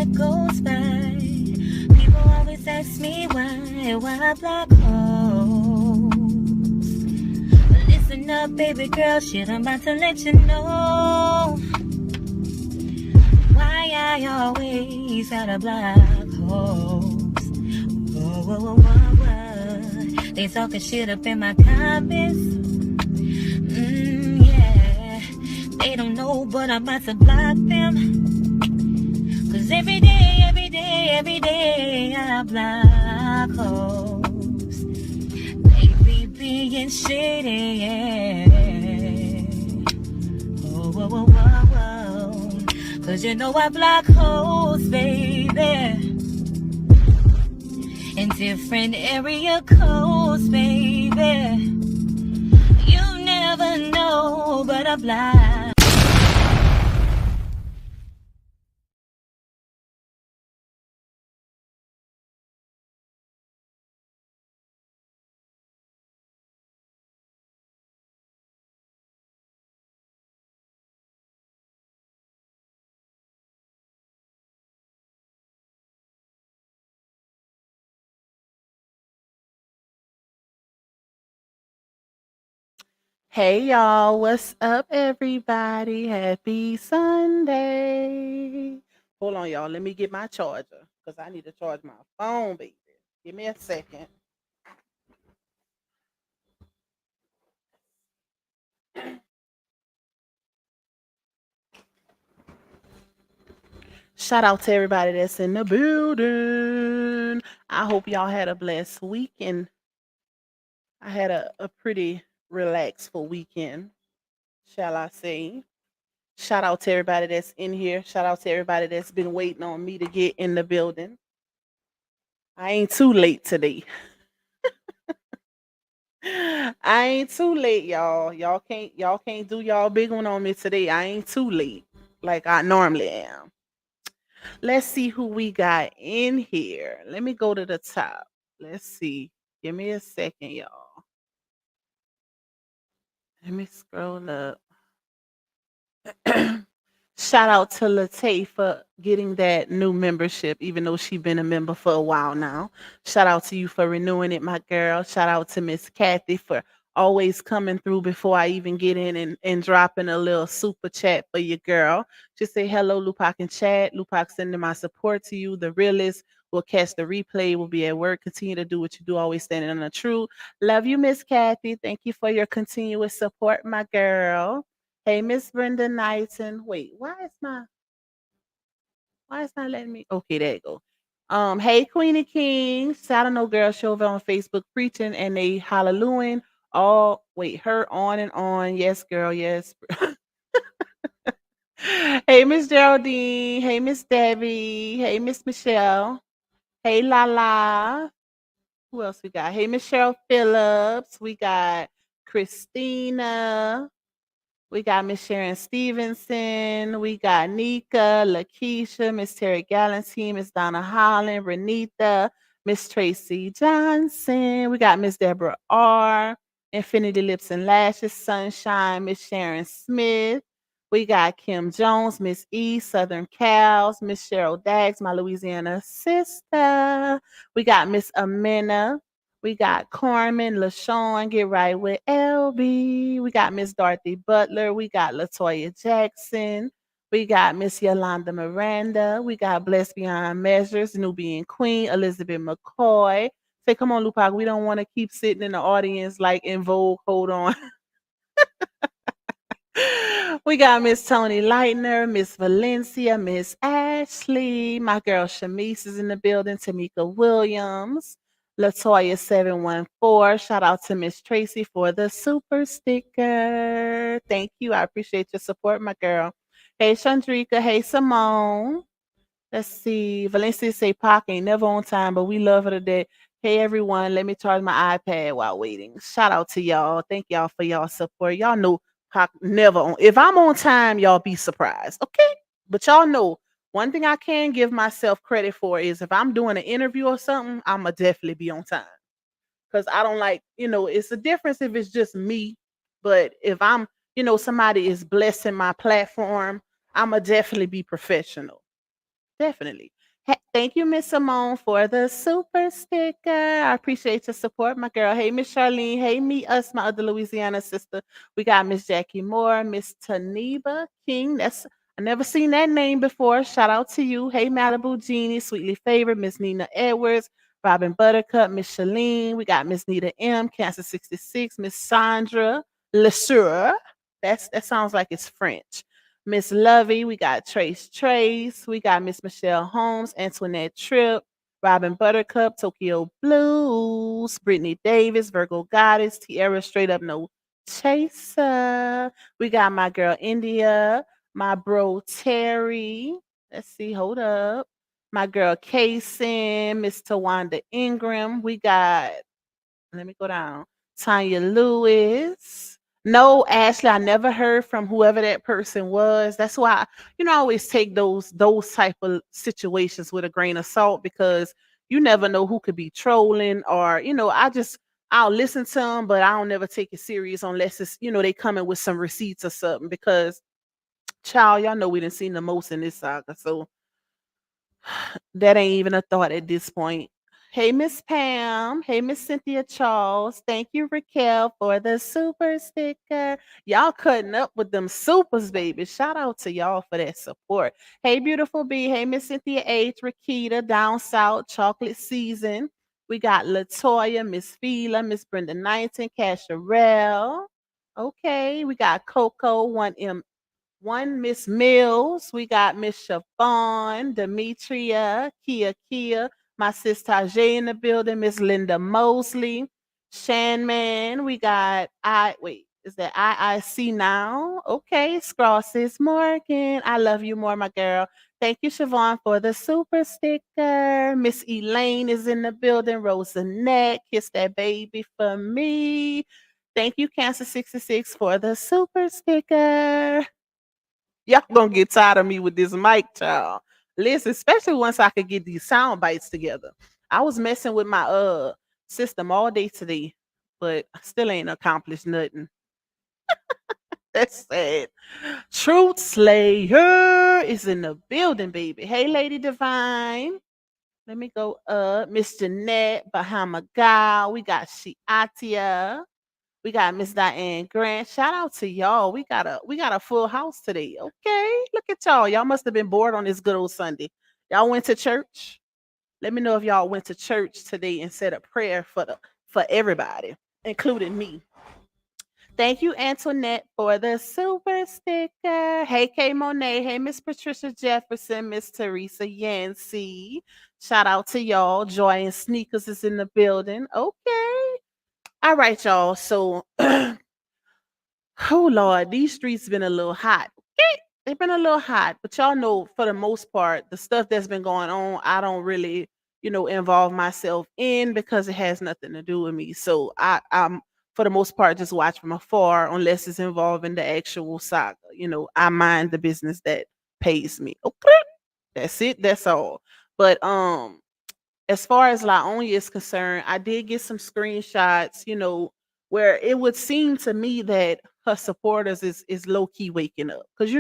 that goes by. People always ask me why black holes. Listen up, baby girl, shit, I'm about to let you know why I always got a black holes. Whoa. They talking shit up in my comments. Yeah. They don't know, but I'm about to block them. Cause every day, I block hoes. They be being shitty, yeah. Whoa. Cause you know I block hoes, baby. In different area codes, baby. You never know, but I block. Hey y'all, what's up, everybody? Happy Sunday. Hold on, y'all. Let me get my charger because I need to charge my phone, baby. Give me a second. Shout out to everybody that's in the building. I hope y'all had a blessed weekend. I had a pretty relaxful weekend, shall I say. Shout out to everybody that's in here. Shout out to everybody that's been waiting on me to get in the building. I ain't too late today. I ain't too late, y'all. Y'all can't do y'all big one on me today. I ain't too late like I normally am. Let's see who we got in here. Let me go to the top. Let's see. Give me a second, y'all. Let me scroll up. Shout out to Latay for getting that new membership, even though she's been a member for a while now. Shout out to you for renewing it, my girl. Shout out to Miss Kathy for always coming through before I even get in and dropping a little super chat for your girl. Just say hello, Lupac and chat. Lupac sending my support to you. The realest will catch the replay, will be at work. Continue to do what you do, always standing on the truth. Love you, Miss Kathy. Thank you for your continuous support, my girl. Hey, Miss Brenda Knighton. Wait, why is not letting me? Okay, there you go. Hey, Queenie King. Saturday No Girl Show over on Facebook preaching and they hallelujah. All wait, her on and on. Yes, girl, yes. Hey, Miss Geraldine. Hey, Miss Debbie. Hey, Miss Michelle. Hey, Lala. Who else we got? Hey, Miss Cheryl Phillips. We got Christina. We got Miss Sharon Stevenson. We got Nika, Lakeisha, Miss Terry Galantine, Miss Donna Holland, Renita, Miss Tracy Johnson. We got Miss Deborah R. Infinity Lips and Lashes, Sunshine, Miss Sharon Smith. We got Kim Jones, Miss E, Southern Cows, Miss Cheryl Daggs, my Louisiana sister. We got Miss Amena. We got Carmen, LaShawn, get right with LB. We got Miss Dorothy Butler. We got Latoya Jackson. We got Miss Yolanda Miranda. We got Blessed Beyond Measures, Nubian Queen, Elizabeth McCoy. Say, come on, Lupac. We don't want to keep sitting in the audience like in Vogue. Hold on. We got Miss Tony Lightner, Miss Valencia, Miss Ashley. My girl Shamice is in the building. Tamika Williams. Latoya 714. Shout out to Miss Tracy for the super sticker. Thank you. I appreciate your support, my girl. Hey Chandrika. Hey Simone. Let's see. Valencia say Pac ain't never on time, but we love her today. Hey everyone, let me charge my iPad while waiting. Shout out to y'all. Thank y'all for y'all support. Y'all know Pac never on. If I'm on time, y'all be surprised. Okay? But y'all know one thing I can give myself credit for is if I'm doing an interview or something, I'ma definitely be on time. Cause I don't like, it's a difference if it's just me. But if I'm, somebody is blessing my platform, I'ma definitely be professional. Definitely. Thank you, Miss Simone, for the super sticker. I appreciate your support, my girl. Hey, Miss Charlene. Hey, me, us, my other Louisiana sister. We got Miss Jackie Moore, Miss Taniba King. That's I never seen that name before. Shout out to you. Hey, Malibu Jeannie, Sweetly Favored, Miss Nina Edwards, Robin Buttercup, Miss Shalene. We got Miss Nita M, Cancer 66, Miss Sandra LeSure. That sounds like it's French. Miss Lovey, we got Trace, we got Miss Michelle Holmes, Antoinette Tripp, Robin Buttercup, Tokyo Blues, Brittany Davis, Virgo Goddess, Tierra Straight Up No Chaser. We got my girl India, my bro Terry. Let's see, hold up. My girl Kaysen, Miss Tawanda Ingram. We got let me go down. Tanya Lewis. No, Ashley, I never heard from whoever that person was. That's why, I always take those type of situations with a grain of salt because you never know who could be trolling or, I'll listen to them, but I don't never take it serious unless it's, they coming with some receipts or something because child, y'all know we didn't see the most in this saga. So that ain't even a thought at this point. Hey, Miss Pam. Hey, Miss Cynthia Charles. Thank you, Raquel, for the super sticker. Y'all cutting up with them supers, baby. Shout out to y'all for that support. Hey, beautiful B. Hey, Miss Cynthia H. Rakita, down south, chocolate season. We got Latoya, Miss Fila, Miss Brenda Knighton, Casharel. Okay, we got Coco, 1 Miss Mills. We got Miss Chiffon, Demetria, Kia, my sister Tajay in the building, Miss Linda Mosley, Shanman. We got is that IIC now? Okay, Scrosses Morgan. I love you more, my girl. Thank you, Siobhan, for the super sticker. Miss Elaine is in the building. Rosa Neck, kiss that baby for me. Thank you, Cancer 66, for the super sticker. Y'all gonna get tired of me with this mic, child. Listen, especially once I could get these sound bites together. I was messing with my system all day today, but I still ain't accomplished nothing. That's sad. Truth Slayer is in the building, baby. Hey, Lady Divine. Let me go up. Miss Jeanette, Bahama Gal. We got Shiatia. We got Miss Diane Grant. Shout out to y'all. We got a full house today. Okay. Look at y'all. Y'all must have been bored on this good old Sunday. Y'all went to church. Let me know if y'all went to church today and said a prayer for everybody, including me. Thank you, Antoinette, for the super sticker. Hey, Kay Monet. Hey, Miss Patricia Jefferson, Miss Teresa Yancey. Shout out to y'all. Joy and Sneakers is in the building. Okay. All right, y'all. So oh Lord, these streets been a little hot. Okay, they've been a little hot, but y'all know for the most part, the stuff that's been going on, I don't really, involve myself in because it has nothing to do with me. So I'm for the most part just watch from afar unless it's involving the actual saga. I mind the business that pays me. Okay, that's it. That's all. But as far as La Onya is concerned, I did get some screenshots, where it would seem to me that her supporters is low key waking up. Because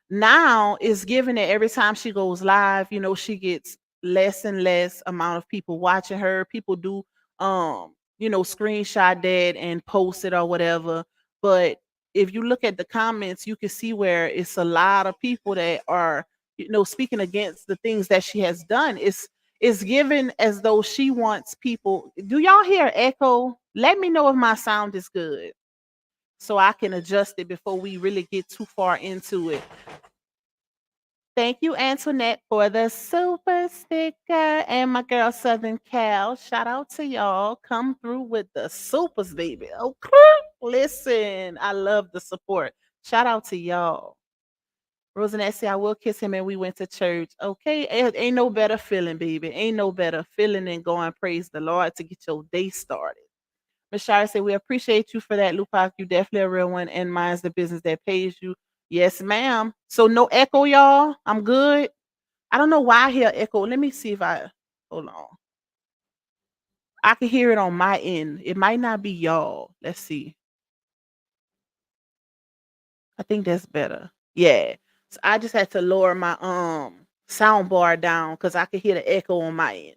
now it's given that every time she goes live, she gets less and less amount of people watching her. People do screenshot that and post it or whatever. But if you look at the comments, you can see where it's a lot of people that are, speaking against the things that she has done. It's given as though she wants people. Do y'all hear echo? Let me know if my sound is good so I can adjust it before we really get too far into it. Thank you, Antoinette, for the super sticker. And my girl Southern Cal. Shout out to y'all. Come through with the supers, baby. Okay. Listen, I love the support. Shout out to y'all. Rosanette said, I will kiss him and we went to church. Okay. Ain't no better feeling, baby. Ain't no better feeling than going praise the Lord to get your day started. Miss Shire said, we appreciate you for that, Lupac. You definitely a real one, and mine's the business that pays you. Yes, ma'am. So no echo, y'all. I'm good. I don't know why I hear echo. Let me see if I hold on. I can hear it on my end. It might not be y'all. Let's see. I think that's better. Yeah. So I just had to lower my sound bar down because I could hear the echo on my end.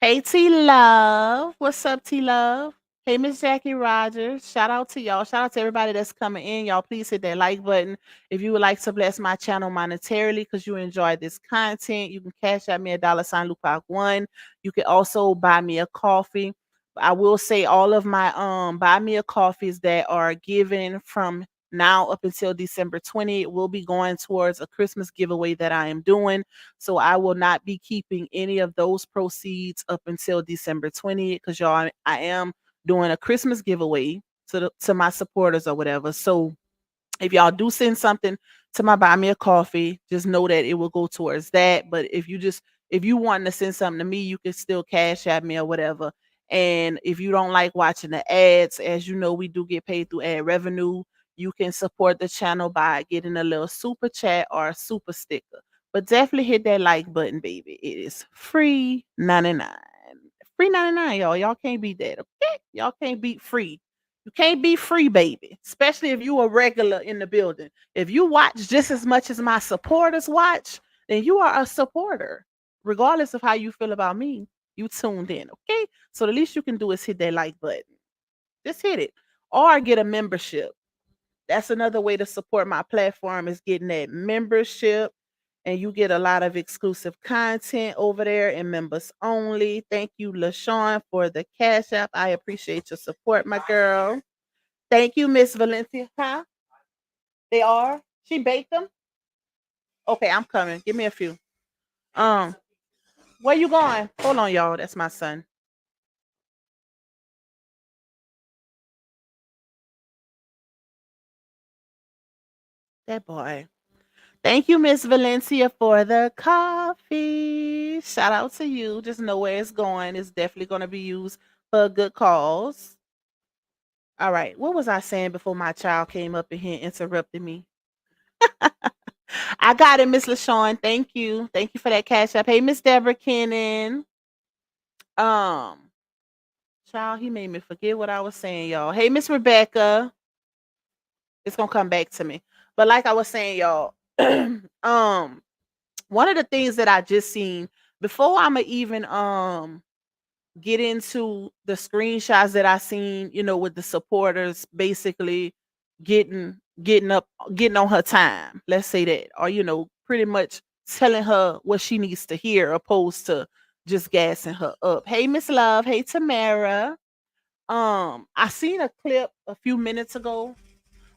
Hey T Love. What's up, T Love? Hey Miss Jackie Rogers. Shout out to y'all. Shout out to everybody that's coming in. Y'all please hit that like button. If you would like to bless my channel monetarily because you enjoy this content, you can cash out me a $ Lupac1. You can also buy me a coffee. I will say all of my buy me a coffees that are given from now up until December 20th will be going towards a Christmas giveaway that I am doing. So I will not be keeping any of those proceeds up until December 20th because y'all, I am doing a Christmas giveaway to my supporters or whatever. So if y'all do send something to my buy me a coffee, just know that it will go towards that. But if you want to send something to me, you can still cash at me or whatever. And if you don't like watching the ads, as you know, we do get paid through ad revenue. You can support the channel by getting a little super chat or a super sticker. But definitely hit that like button, baby. It is free 99. Free 99, y'all. Y'all can't beat that. Okay? Y'all can't beat free. You can't be free, baby, especially if you a regular in the building. If you watch just as much as my supporters watch, then you are a supporter. Regardless of how you feel about me, you tuned in, okay? So the least you can do is hit that like button. Just hit it. Or get a membership. That's another way to support my platform is getting that membership. And you get a lot of exclusive content over there and members only. Thank you, LaShawn, for the Cash App. I appreciate your support, my girl. Thank you, Miss Valencia. Huh? They are? She baked them? Okay, I'm coming. Give me a few. Um, where you going? Hold on, y'all. That's my son. That boy. Thank you, Miss Valencia, for the coffee. Shout out to you. Just know where it's going. It's definitely going to be used for a good cause. All right. What was I saying before my child came up in here and interrupted me? I got it, Miss LaShawn. Thank you. Thank you for that cash app. Hey, Miss Deborah Kennan. Um, Child, he made me forget what I was saying, y'all. Hey, Miss Rebecca. It's gonna come back to me. But like I was saying, y'all, one of the things that I just seen before I'ma even get into the screenshots that I seen, with the supporters basically getting up, getting on her time. Let's say that, or pretty much telling her what she needs to hear, opposed to just gassing her up. Hey, Miss Love. Hey, Tamara. I seen a clip a few minutes ago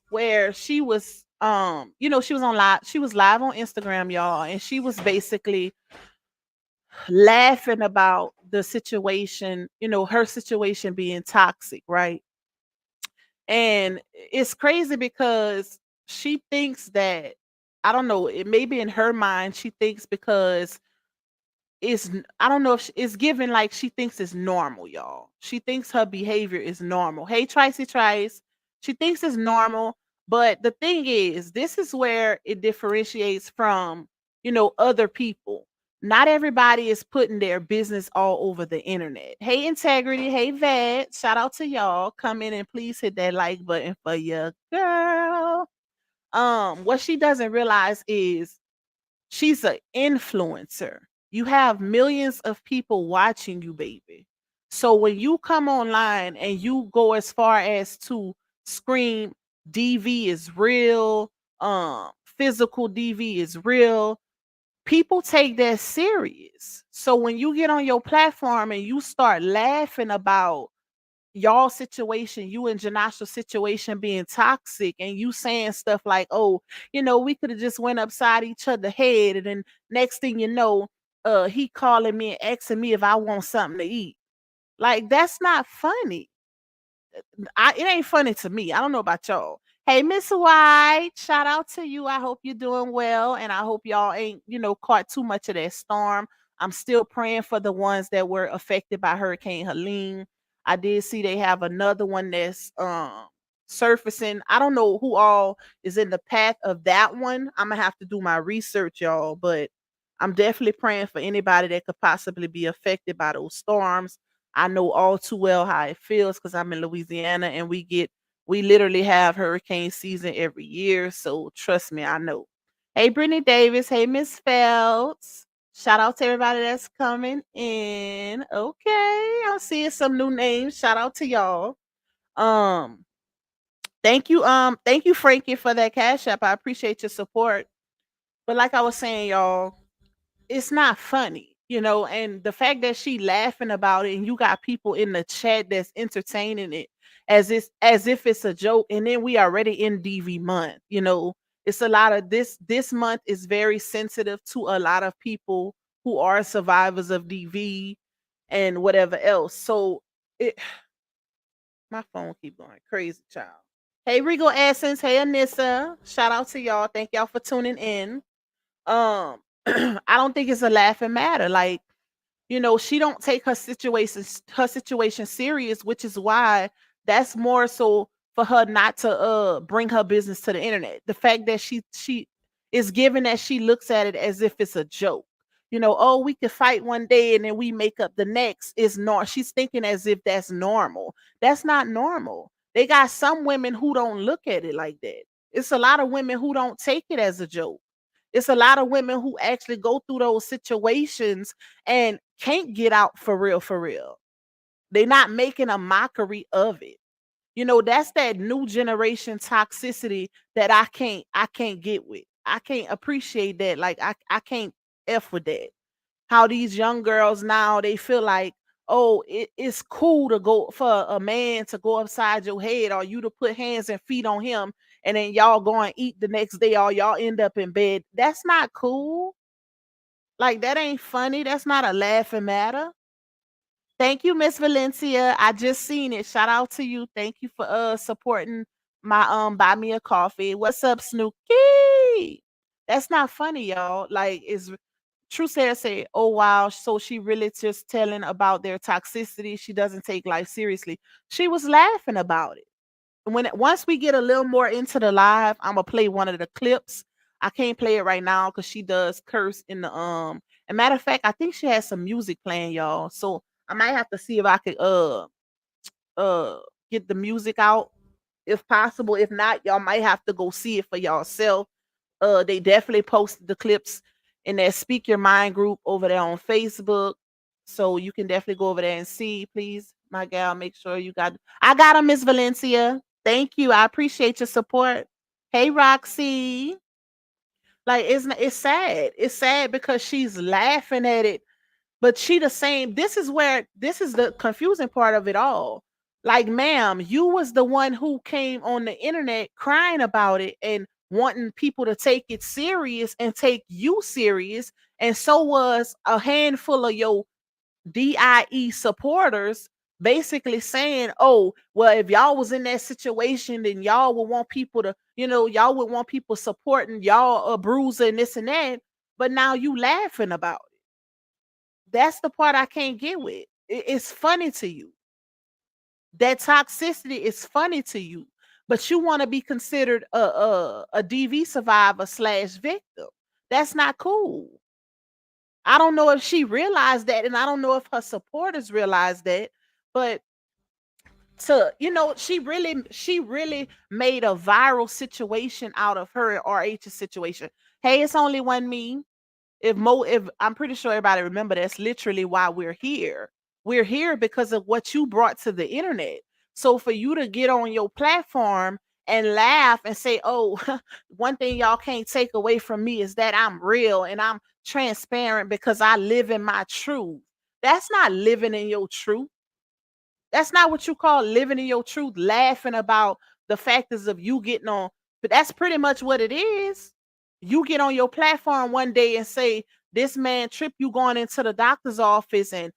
where she was she was on live, she was live on Instagram, y'all, and she was basically laughing about the situation, her situation being toxic, right? And it's crazy because she thinks that, I don't know, it may be in her mind, she thinks because I don't know if it's given like she thinks it's normal, y'all. She thinks her behavior is normal. Hey, Tracy Trice. She thinks it's normal. But the thing is, this is where it differentiates from, other people. Not everybody is putting their business all over the internet. Hey, Integrity. Hey, Vet. Shout out to y'all. Come in and please hit that like button for your girl. What she doesn't realize is she's an influencer. You have millions of people watching you, baby. So when you come online and you go as far as to scream DV is real, physical DV is real, people take that serious. So when you get on your platform and you start laughing about y'all situation, you and Janasha's situation being toxic, and you saying stuff like, "Oh, we could have just went upside each other head," and then next thing you know, he calling me and asking me if I want something to eat. Like that's not funny. It ain't funny to me. I don't know about y'all. Hey, Miss White, shout out to you. I hope you're doing well, and I hope y'all ain't, caught too much of that storm. I'm still praying for the ones that were affected by Hurricane Helene. I did see they have another one that's surfacing. I don't know who all is in the path of that one. I'm gonna have to do my research, y'all, but I'm definitely praying for anybody that could possibly be affected by those storms. I know all too well how it feels because I'm in Louisiana and we literally have hurricane season every year. So trust me, I know. Hey, Brittany Davis. Hey, Miss Phelps. Shout out to everybody that's coming in. Okay, I'm seeing some new names. Shout out to y'all. Um, thank you, Frankie, for that cash app. I appreciate your support. But like I was saying, y'all, it's not funny, and the fact that she laughing about it and you got people in the chat that's entertaining it as if it's a joke, and then we already in DV month. It's a lot of this month is very sensitive to a lot of people who are survivors of DV and whatever else. So it my phone keep going crazy, child. Hey, Regal Essence. Hey, Anissa. Shout out to y'all. Thank y'all for tuning in. I don't think it's a laughing matter. Like, she don't take her situation serious, which is why that's more so for her not to bring her business to the internet. The fact that she is given that she looks at it as if it's a joke. Oh, we could fight one day and then we make up the next is she's thinking as if that's normal. That's not normal. They got some women who don't look at it like that. It's a lot of women who don't take it as a joke. It's a lot of women who actually go through those situations and can't get out for real, for real. They're not making a mockery of it. That's that new generation toxicity that I can't get with. I can't appreciate that. Like I can't F with that. How these young girls now they feel like, oh, it's cool to go for a man to go upside your head or you to put hands and feet on him and then y'all go and eat the next day or y'all end up in bed. That's not cool. Like that ain't funny. That's not a laughing matter. Thank you, Miss Valencia. I just seen it. Shout out to you. Thank you for supporting my buy me a coffee. What's up, Snooky? That's not funny, y'all. Like it's True Sarah said, "Oh wow, so she really just telling about their toxicity. She doesn't take life seriously." She was laughing about it. Once we get a little more into the live, I'm gonna play one of the clips. I can't play it right now because she does curse in the And matter of fact, I think she has some music playing, y'all. So I might have to see if I could uh get the music out if possible. If not, y'all might have to go see it for y'allself. They definitely posted the clips in their Speak Your Mind group over there on Facebook. So you can definitely go over there and see, please, my gal. Make sure you got I got her, Miss Valencia. Thank you. I appreciate your support. Hey, Roxy. Like it's sad. It's sad because she's laughing at it, but she the same. This is the confusing part of it all. Like, ma'am, you was the one who came on the internet crying about it and wanting people to take it serious and take you serious. And so was a handful of your DIE supporters basically saying, oh, well, if y'all was in that situation, then y'all would want people to, y'all would want people supporting y'all a bruiser and this and that. But now you laughing about it. That's the part I can't get with. It's funny to you. That toxicity is funny to you, but you want to be considered a DV survivor slash victim. That's not cool. I don't know if she realized that, and I don't know if her supporters realized that, but she really made a viral situation out of her RH's situation. Hey, it's only one me. If I'm pretty sure everybody remember that's literally why we're here. We're here because of what you brought to the internet. So for you to get on your platform and laugh and say, "Oh, one thing y'all can't take away from me is that I'm real and I'm transparent because I live in my truth." That's not living in your truth. That's not what you call living in your truth, laughing about the factors of you getting on. But that's pretty much what it is. You get on your platform one day and say, this man Trip, you going into the doctor's office and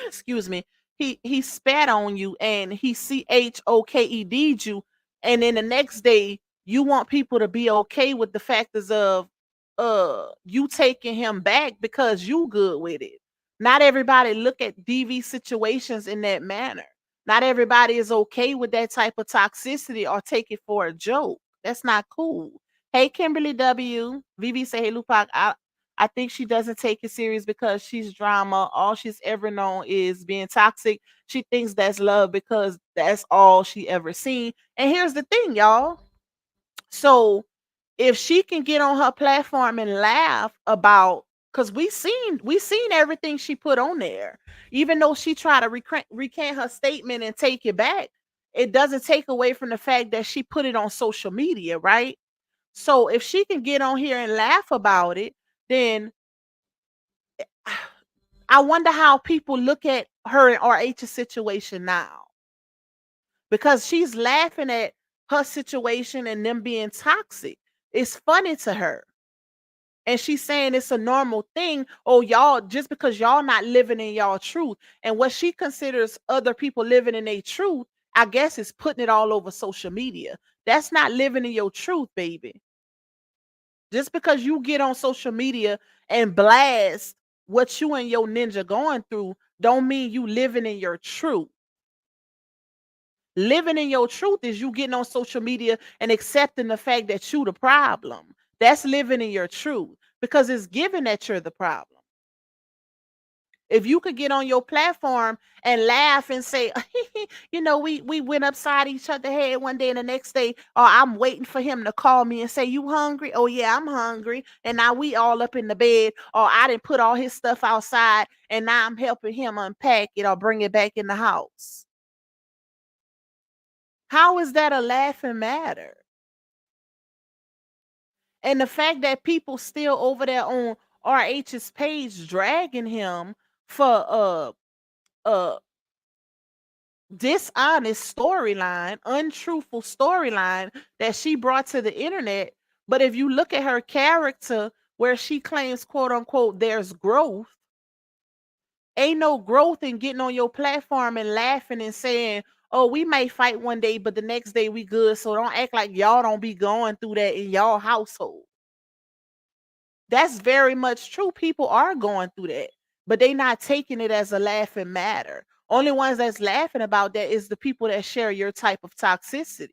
excuse me, he spat on you and he CHOKED'd you. And then the next day you want people to be okay with the factors of you taking him back because you good with it. Not everybody look at DV situations in that manner. Not everybody is okay with that type of toxicity or take it for a joke. That's not cool. Hey, Kimberly W. VV say, hey, Lupac, I think she doesn't take it serious because she's drama. All she's ever known is being toxic. She thinks that's love because that's all she ever seen. And here's the thing, y'all. So If she can get on her platform and laugh about, because we seen everything she put on there, even though she tried to recant her statement and take it back, it doesn't take away from the fact that she put it on social media, right? So if she can get on here and laugh about it, then I wonder how people look at her and RH's situation now, because she's laughing at her situation and them being toxic. It's funny to her. And she's saying it's a normal thing. Oh, y'all, just because y'all not living in y'all truth. And what she considers other people living in their truth, I guess, is putting it all over social media. That's not living in your truth, baby. Just because you get on social media and blast what you and your ninja going through, don't mean you living in your truth. Living in your truth is you getting on social media and accepting the fact that you the problem. That's living in your truth, because it's given that you're the problem. If you could get on your platform and laugh and say, we went upside each other head one day and the next day, or I'm waiting for him to call me and say, you hungry? Oh yeah, I'm hungry. And now we all up in the bed, or I didn't put all his stuff outside and now I'm helping him unpack it or bring it back in the house. How is that a laughing matter? And the fact that people still over there on RH's page dragging him for uh dishonest storyline, untruthful storyline that she brought to the internet. But if you look at her character, where she claims, quote unquote, there's growth, ain't no growth in getting on your platform and laughing and saying, oh, we may fight one day, but the next day we good. So don't act like y'all don't be going through that in y'all household. That's very much true. People are going through that, but they not taking it as a laughing matter. Only ones that's laughing about that is the people that share your type of toxicity.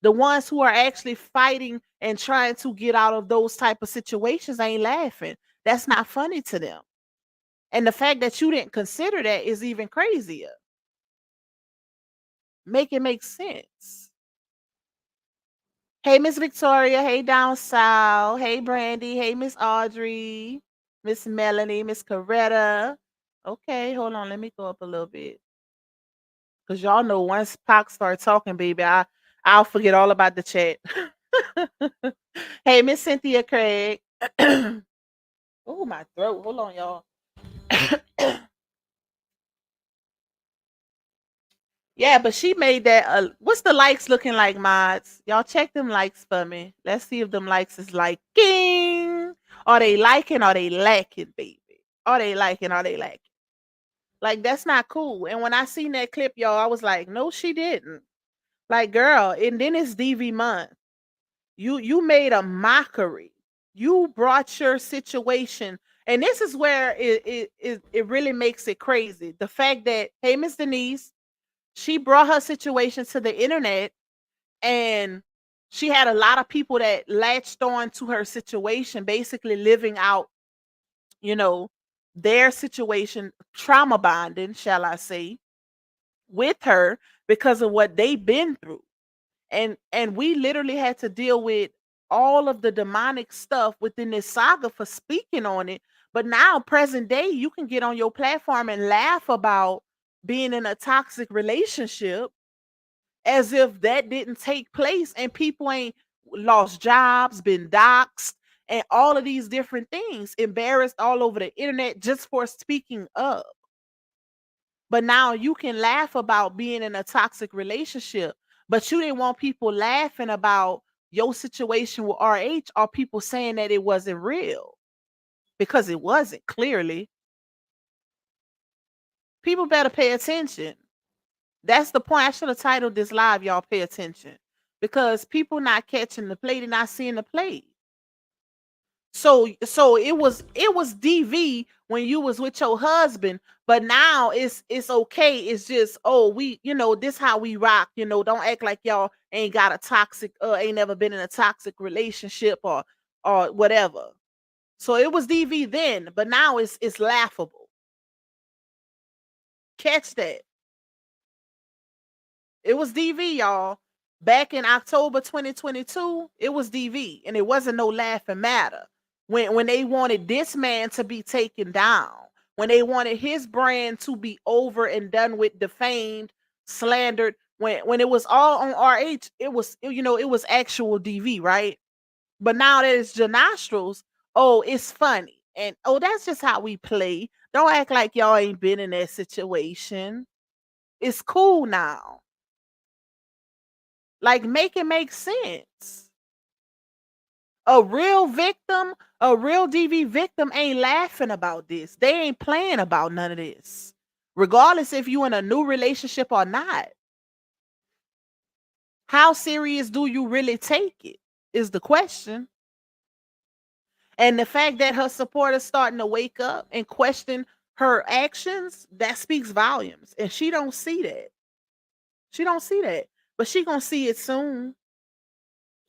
The ones who are actually fighting and trying to get out of those type of situations ain't laughing. That's not funny to them. And the fact that you didn't consider that is even crazier. Make it make sense. Hey, Miss Victoria. Hey, down south. Hey, Brandy. Hey, Miss Audrey. Miss Melanie. Miss Coretta. Okay, hold on. Let me go up a little bit. Because y'all know once Pac start talking, baby, I'll forget all about the chat. Hey, Miss Cynthia Craig. Oh, my throat. Hold on, y'all. Yeah, but she made that. What's the likes looking like, mods? Y'all check them likes for me. Let's see if them likes is liking. Are they liking? Are they lacking, baby? Are they liking? Are they lacking? Like, that's not cool. And when I seen that clip, y'all, I was like, no, she didn't. Like, girl, and then it's DV month. You made a mockery. You brought your situation, and this is where it really makes it crazy. The fact that, hey, Miss Denise, she brought her situation to the internet, and she had a lot of people that latched on to her situation, basically living out, you know, their situation, trauma bonding, shall I say, with her because of what they've been through. And we literally had to deal with all of the demonic stuff within this saga for speaking on it. But now, present day, you can get on your platform and laugh about being in a toxic relationship as if that didn't take place, and people ain't lost jobs, been doxxed, and all of these different things, embarrassed all over the internet just for speaking up. But now you can laugh about being in a toxic relationship, but you didn't want people laughing about your situation with RH, or people saying that it wasn't real, because it wasn't, clearly. People better pay attention. That's the point. I should have titled this live, y'all pay attention. Because people not catching the play, they're not seeing the play. So it was DV when you was with your husband, but now it's okay. It's just, oh, we, this how we rock, don't act like y'all ain't got a toxic, ain't never been in a toxic relationship or whatever. So it was DV then, but now it's laughable. Catch that. It was DV, y'all. Back in October 2022, it was DV, and it wasn't no laughing matter. When they wanted this man to be taken down, when they wanted his brand to be over and done with, defamed, slandered, when it was all on RH, it was, it was actual DV, right? But now that it's Janostrals, oh, it's funny. And oh, that's just how we play. Don't act like y'all ain't been in that situation. It's cool now. Like, make it make sense. A real victim, a real DV victim ain't laughing about this. They ain't playing about none of this. Regardless if you in a new relationship or not. How serious do you really take it is the question. And the fact that her supporters starting to wake up and question her actions, that speaks volumes. And she don't see that. She don't see that. But she gonna see it soon.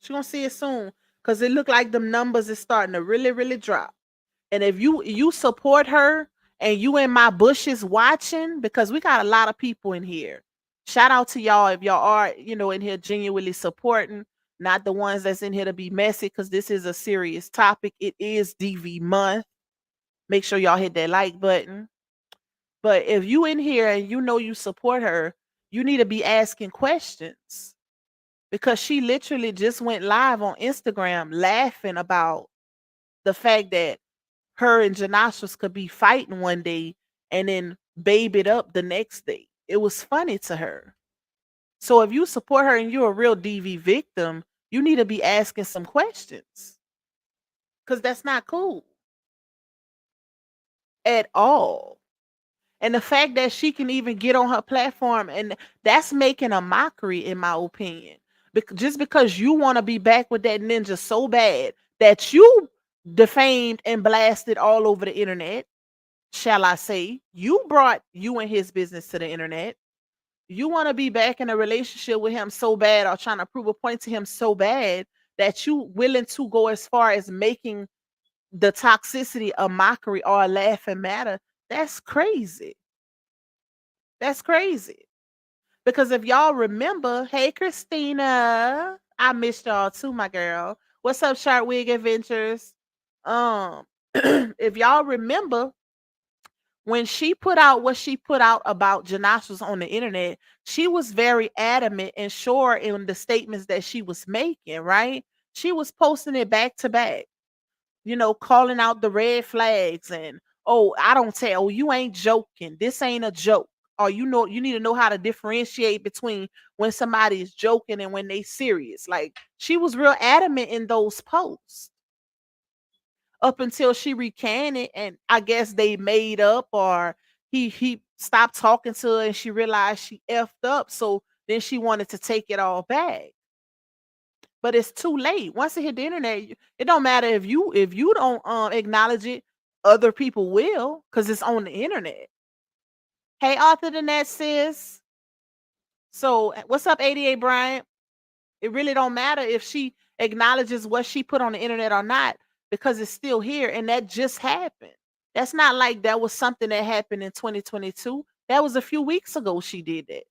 She gonna see it soon. Cause it look like them numbers is starting to really, really drop. And if you support her and you in my bushes watching, because we got a lot of people in here. Shout out to y'all if y'all are, in here genuinely supporting, not the ones that's in here to be messy, because this is a serious topic. It is DV month. Make sure y'all hit that like button. But if you in here and you support her, you need to be asking questions, because she literally just went live on Instagram laughing about the fact that her and Janostrals could be fighting one day and then babe it up the next day. It was funny to her. So if you support her and you're a real DV victim, you need to be asking some questions, because that's not cool at all. And the fact that she can even get on her platform, and that's making a mockery, in my opinion. Just because you want to be back with that ninja so bad that you defamed and blasted all over the internet, shall I say, you brought you and his business to the internet. You want to be back in a relationship with him so bad, or trying to prove a point to him so bad, that you willing to go as far as making the toxicity a mockery or a laughing matter. That's crazy. That's crazy. Because if y'all remember, hey Christina, I missed y'all too, my girl. What's up, Shark Wig Adventures? If y'all remember, when she put out what she put out about Janostrals on the internet, she was very adamant and sure in the statements that she was making, right? She was posting it back to back, calling out the red flags and, oh, I don't tell, oh, you ain't joking. This ain't a joke. Or you need to know how to differentiate between when somebody is joking and when they serious. Like, she was real adamant in those posts up until she recanted, and I guess they made up, or he stopped talking to her and she realized she effed up. So then she wanted to take it all back. But it's too late. Once it hit the internet, it don't matter if you don't acknowledge it, other people will, because it's on the internet. Hey, Arthur the Net sis. So what's up, 88 Bryant? It really don't matter if she acknowledges what she put on the internet or not, because it's still here, and that just happened. That's not like that was something that happened in 2022. That was a few weeks ago she did that.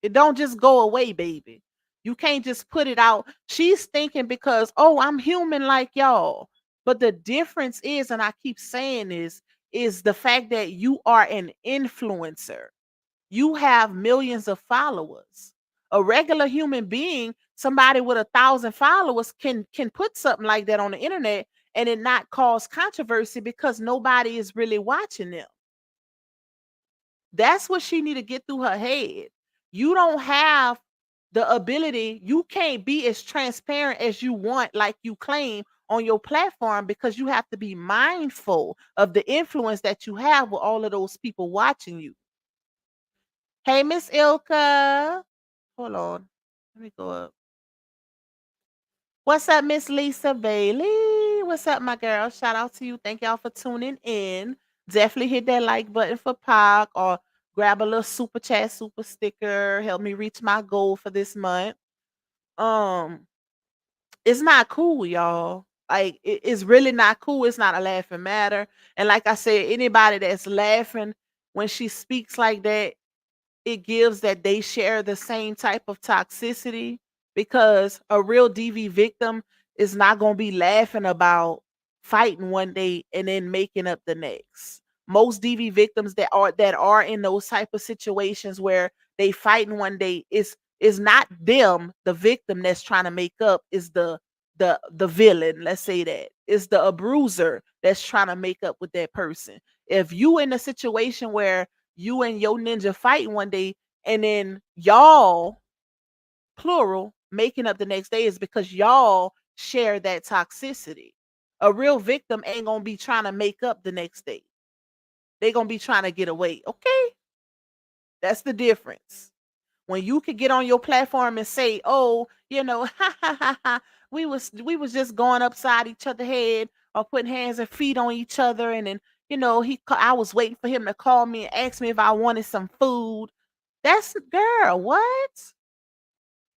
It don't just go away, baby. You can't just put it out. She's thinking because, oh, I'm human like y'all. But the difference is, and I keep saying this, is the fact that you are an influencer. You have millions of followers. A regular human being, somebody with 1,000 followers, can put something like that on the internet and it not cause controversy because nobody is really watching them. That's what she need to get through her head. You don't have the ability, you can't be as transparent as you want, like you claim on your platform, because you have to be mindful of the influence that you have with all of those people watching you. Hey, Miss Ilka. Hold on. Let me go up. What's up, Miss Lisa Bailey? What's up, my girl? Shout out to you. Thank y'all for tuning in. Definitely hit that like button for Pac, or grab a little super chat, super sticker. Help me reach my goal for this month. Um, it's not cool, y'all. Like, it's really not cool. It's not a laughing matter. And like I said, anybody that's laughing when she speaks like that, it gives that they share the same type of toxicity. because a real DV victim is not going to be laughing about fighting one day and then making up the next. Most DV victims that are in those type of situations where they fighting one day is not them, the victim that's trying to make up, is the villain. Let's say that is the abuser that's trying to make up with that person. If you in a situation where you and your ninja fighting one day and then y'all, plural, making up the next day, is because y'all share that toxicity. A real victim ain't gonna be trying to make up the next day. They gonna be trying to get away. Okay, that's the difference. When you could get on your platform and say, "Oh, ha ha ha ha, we was just going upside each other head or putting hands and feet on each other," and then I was waiting for him to call me and ask me if I wanted some food. That's, girl, what?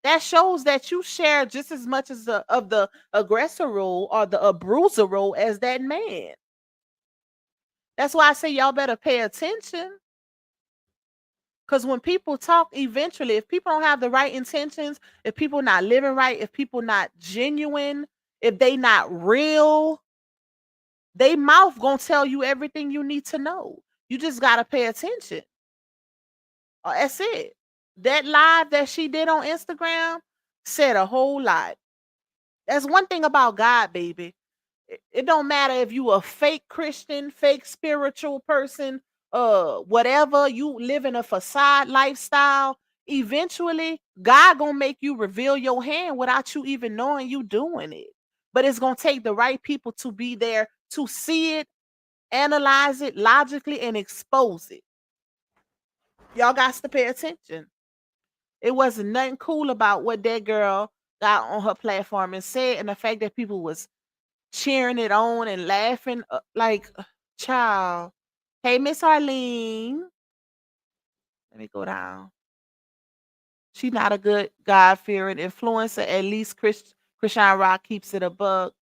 That shows that you share just as much as the aggressor role or the abuser role as that man. That's why I say y'all better pay attention. Because when people talk, eventually, if people don't have the right intentions, if people not living right, if people not genuine, if they not real, they mouth gonna tell you everything you need to know. You just gotta pay attention. That's it. That live that she did on Instagram said a whole lot. That's one thing about God, baby. It don't matter if you a fake Christian, fake spiritual person, whatever, you live in a facade lifestyle. Eventually, God gonna make you reveal your hand without you even knowing you doing it. But it's gonna take the right people to be there to see it, analyze it logically, and expose it. Y'all got to pay attention. It wasn't nothing cool about what that girl got on her platform and said, and the fact that people was cheering it on and laughing, like, child. Hey, Miss Arlene. Let me go down. She's not a good God-fearing influencer. At least Christian Rock keeps it a bug.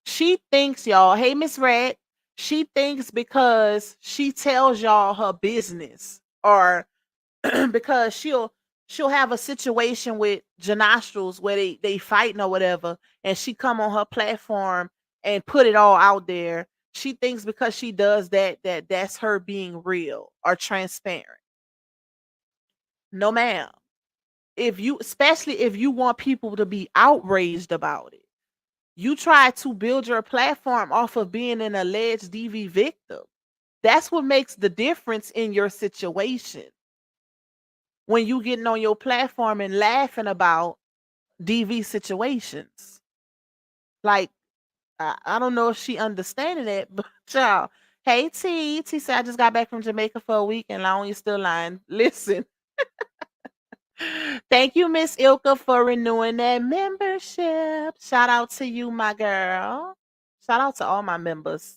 She thinks, y'all. Hey, Miss Red. She thinks because she tells y'all her business, or because she'll have a situation with Janostrals where they fighting or whatever, and she come on her platform and put it all out there. She thinks because she does that's her being real or transparent. No, ma'am. Especially if you want people to be outraged about it, you try to build your platform off of being an alleged DV victim. That's what makes the difference in your situation. When you getting on your platform and laughing about DV situations. Like, I don't know if she understanding it, but y'all. Hey T. T said I just got back from Jamaica for a week and long you still lying. Listen. Thank you, Miss Ilka, for renewing that membership. Shout out to you, my girl. Shout out to all my members.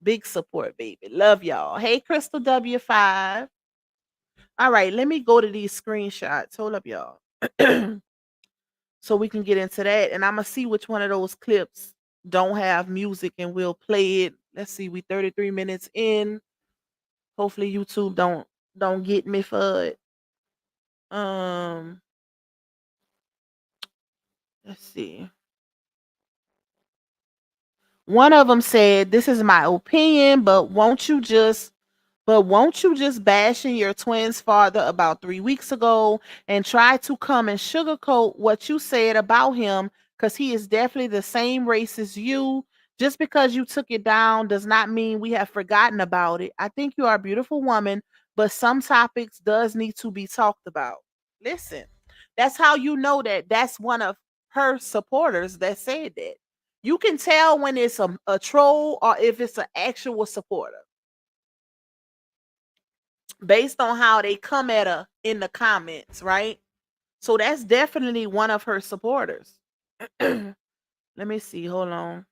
Big support, baby. Love y'all. Hey, Crystal W5. All right, let me go to these screenshots. Hold up, y'all. So we can get into that. And I'm gonna see which one of those clips don't have music and we'll play it. Let's see, we 33 minutes in. Hopefully YouTube don't get me for it. Let's see. One of them said, "This is my opinion, but won't you just bashing your twin's father about 3 weeks ago and try to come and sugarcoat what you said about him, because he is definitely the same race as you. Just because you took it down does not mean we have forgotten about it. I think you are a beautiful woman, but some topics does need to be talked about." Listen, that's how you know that that's one of her supporters that said that. You can tell when it's a troll or if it's an actual supporter based on how they come at her in the comments, right? So that's definitely one of her supporters. Let me see. Hold on.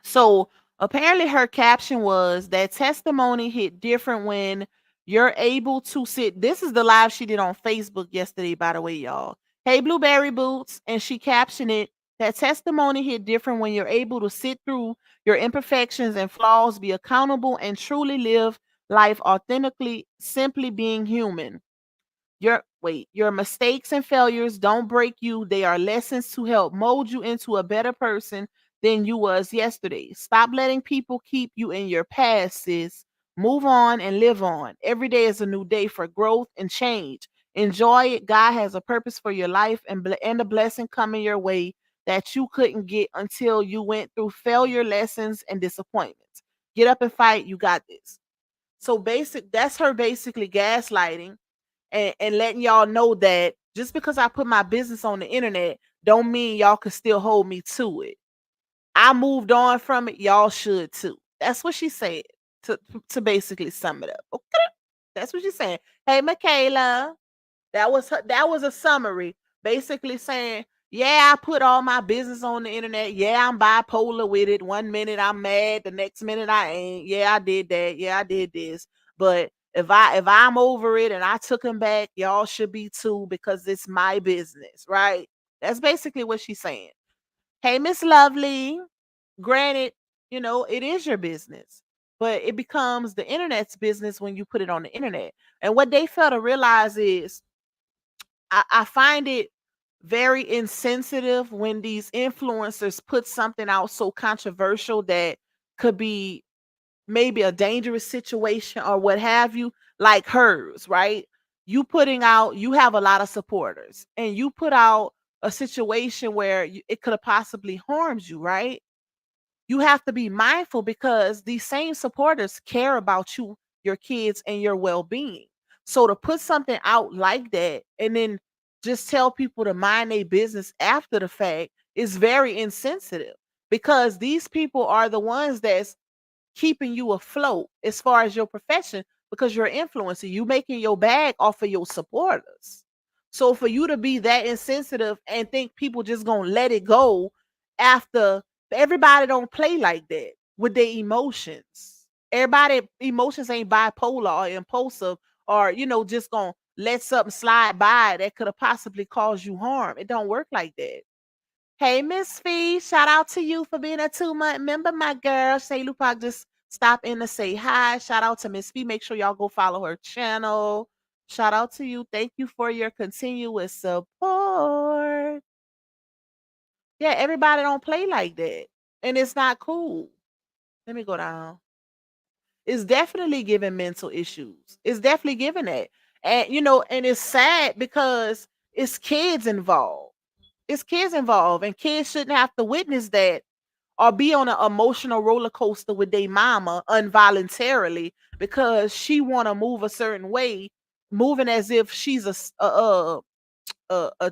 So apparently her caption was that testimony hit different when you're able to sit. This is the live she did on Facebook yesterday, by the way, y'all. Hey, Blueberry Boots. And she captioned it, that testimony hit different when you're able to sit through your imperfections and flaws, be accountable, and truly live life authentically, simply being human. wait, your mistakes and failures don't break you. They are lessons to help mold you into a better person than you was yesterday. Stop letting people keep you in your past, sis. Move on and live on. Every day is a new day for growth and change. Enjoy it. God has a purpose for your life and a blessing coming your way that you couldn't get until you went through failure lessons and disappointments. Get up and fight. You got this. So that's her basically gaslighting and letting y'all know that just because I put my business on the internet don't mean y'all can still hold me to it. I moved on from it, y'all should too. That's what she said to basically sum it up. Okay. That's what she's saying. Hey, Michaela. That was a summary, basically saying, yeah, I put all my business on the internet. Yeah, I'm bipolar with it. One minute I'm mad, the next minute I ain't. Yeah, I did that. Yeah, I did this. But if I'm over it and I took him back, y'all should be too because it's my business, right? That's basically what she's saying. Hey, Miss Lovely. Granted, it is your business, but it becomes the internet's business when you put it on the internet. And what they fail to realize is I find it very insensitive when these influencers put something out so controversial that could be maybe a dangerous situation or what have you, like hers, right? You have a lot of supporters, and you put out a situation where it could have possibly harmed you, right? You have to be mindful because these same supporters care about you, your kids, and your well-being. So to put something out like that and then just tell people to mind their business after the fact is very insensitive because these people are the ones that's keeping you afloat as far as your profession because you're an influencer. You making your bag off of your supporters. So for you to be that insensitive and think people just gonna let it go after everybody don't play like that with their emotions. Everybody emotions ain't bipolar or impulsive or just gonna let something slide by that could have possibly caused you harm. It don't work like that. Hey, Miss Fee, shout out to you for being a 2-month member, my girl. Say Lupac just stop in to say hi. Shout out to Miss Fee. Make sure y'all go follow her channel. Shout out to you. Thank you for your continuous support. Yeah, everybody don't play like that. And it's not cool. Let me go down. It's definitely giving mental issues. It's definitely giving that. And and it's sad because it's kids involved. It's kids involved, and kids shouldn't have to witness that or be on an emotional roller coaster with their mama involuntarily because she want to move a certain way, moving as if she's a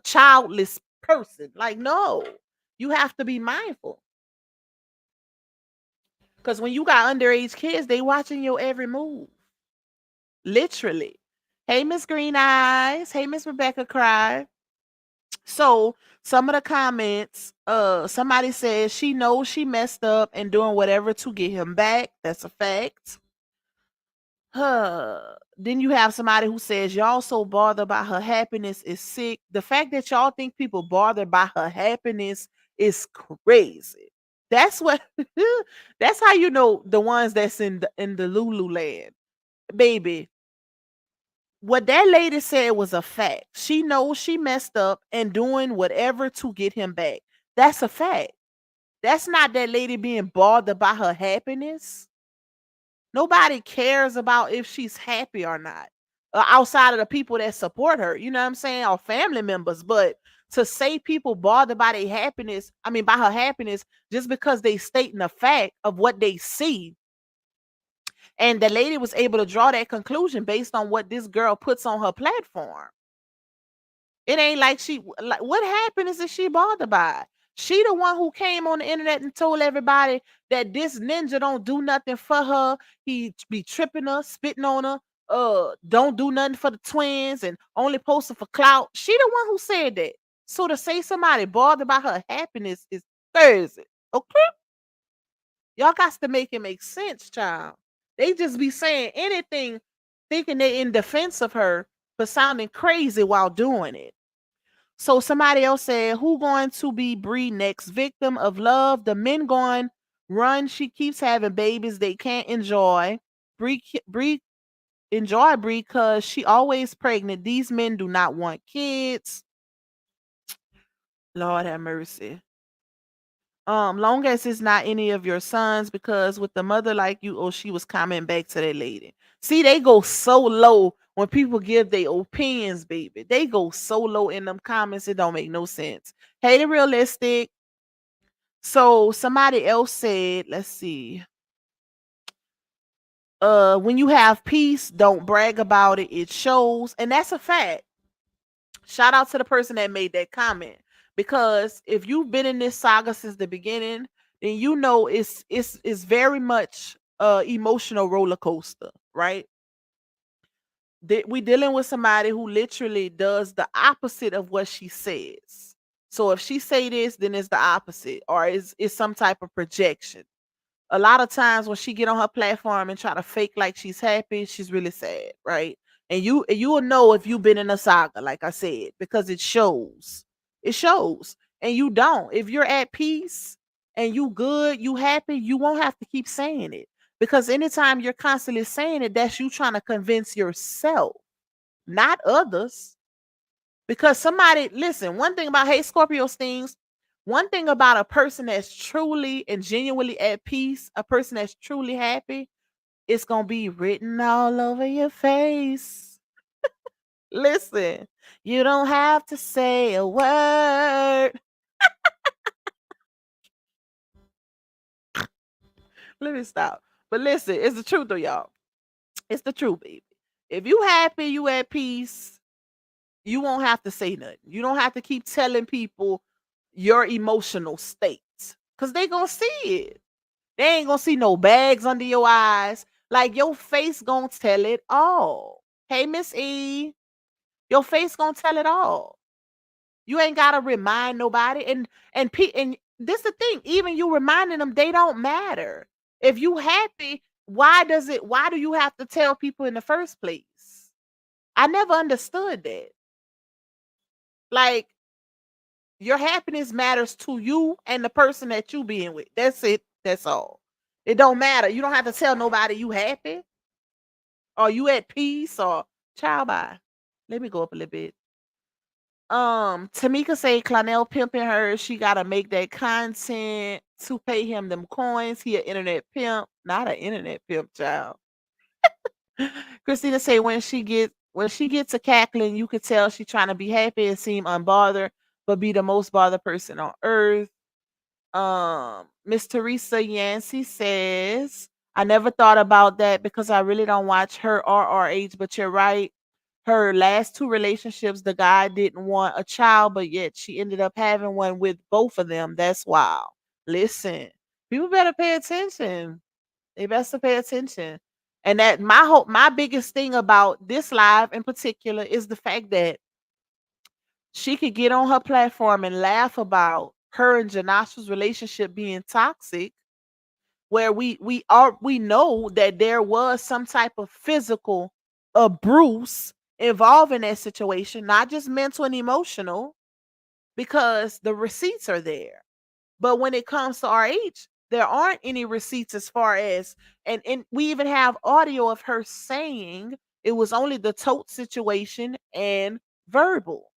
childless person. Like, no, you have to be mindful because when you got underage kids, they watching your every move, literally. Hey, Miss Green Eyes. Hey, Miss Rebecca Cry. So some of the comments, somebody says she knows she messed up and doing whatever to get him back. That's a fact. Then you have somebody who says y'all so bothered by her happiness is sick. The fact that y'all think people bothered by her happiness is crazy. That's what that's how you know the ones that's in the Lulu land. Baby, what that lady said was a fact. She knows she messed up and doing whatever to get him back. That's a fact. That's not that lady being bothered by her happiness. Nobody cares about if she's happy or not. Outside of the people that support her, you know what I'm saying, or family members. But to say people bothered by their happiness, I mean by her happiness, just because they stating a fact of what they see, and the lady was able to draw that conclusion based on what this girl puts on her platform. It ain't like what happiness is she bothered by? She the one who came on the internet and told everybody that this ninja don't do nothing for her. He be tripping her, spitting on her, don't do nothing for the twins and only posting for clout. She the one who said that. So to say somebody bothered by her happiness is crazy. Okay? Y'all got to make it make sense, child. They just be saying anything, thinking they're in defense of her, but sounding crazy while doing it. So somebody else said, who going to be Bree next? Victim of love. The men going run. She keeps having babies they can't enjoy. Bree enjoy Brie because she always pregnant. These men do not want kids. Lord have mercy. Long as it's not any of your sons, because with the mother like you, oh, she was coming back to that lady. See, they go so low when people give their opinions, baby. They go so low in them comments, it don't make no sense. Hey, the realistic. So somebody else said, let's see. When you have peace, don't brag about it. It shows, and that's a fact. Shout out to the person that made that comment, because if you've been in this saga since the beginning, then you know it's very much emotional roller coaster, right? We dealing with somebody who literally does the opposite of what she says. So if she say this, then it's the opposite, or it's some type of projection. A lot of times when she get on her platform and try to fake like she's happy, she's really sad, right? And you will know if you've been in a saga, like I said, because it shows. It shows. And you don't. If you're at peace and you good, you happy, you won't have to keep saying it. Because anytime you're constantly saying it, that's you trying to convince yourself, not others. Because somebody, listen, one thing about Hey Scorpio stings, one thing about a person that's truly and genuinely at peace, a person that's truly happy, it's going to be written all over your face. Listen, you don't have to say a word. Let me stop. But listen, it's the truth though, y'all. It's the truth, baby. If you happy, you at peace, you won't have to say nothing. You don't have to keep telling people your emotional state, because they gonna see it. They ain't gonna see no bags under your eyes. Like your face gonna tell it all. Hey, Miss E, your face gonna tell it all. You ain't gotta remind nobody. And this the thing. Even you reminding them, they don't matter. If you happy, why do you have to tell people in the first place? I never understood that. Like, your happiness matters to you and the person that you being with. That's it. That's all. It don't matter. You don't have to tell nobody you happy or you at peace or child bye. Let me go up a little bit. Tamika say Clonel pimping her. She gotta make that content to pay him them coins. He an internet pimp, not an internet pimp, child. Christina say when she gets to cackling, you could tell she trying to be happy and seem unbothered, but be the most bothered person on earth. Miss Teresa Yancey says, I never thought about that because I really don't watch her RRH, but you're right. Her last two relationships, the guy didn't want a child, but yet she ended up having one with both of them. That's wild. Listen, people better pay attention. They best to pay attention. And that my biggest thing about this live in particular is the fact that she could get on her platform and laugh about her and Janasha's relationship being toxic, where we know that there was some type of physical abuse involved in that situation, not just mental and emotional, because the receipts are there. But when it comes to RH, there aren't any receipts as far as, and we even have audio of her saying it was only the tote situation and verbal.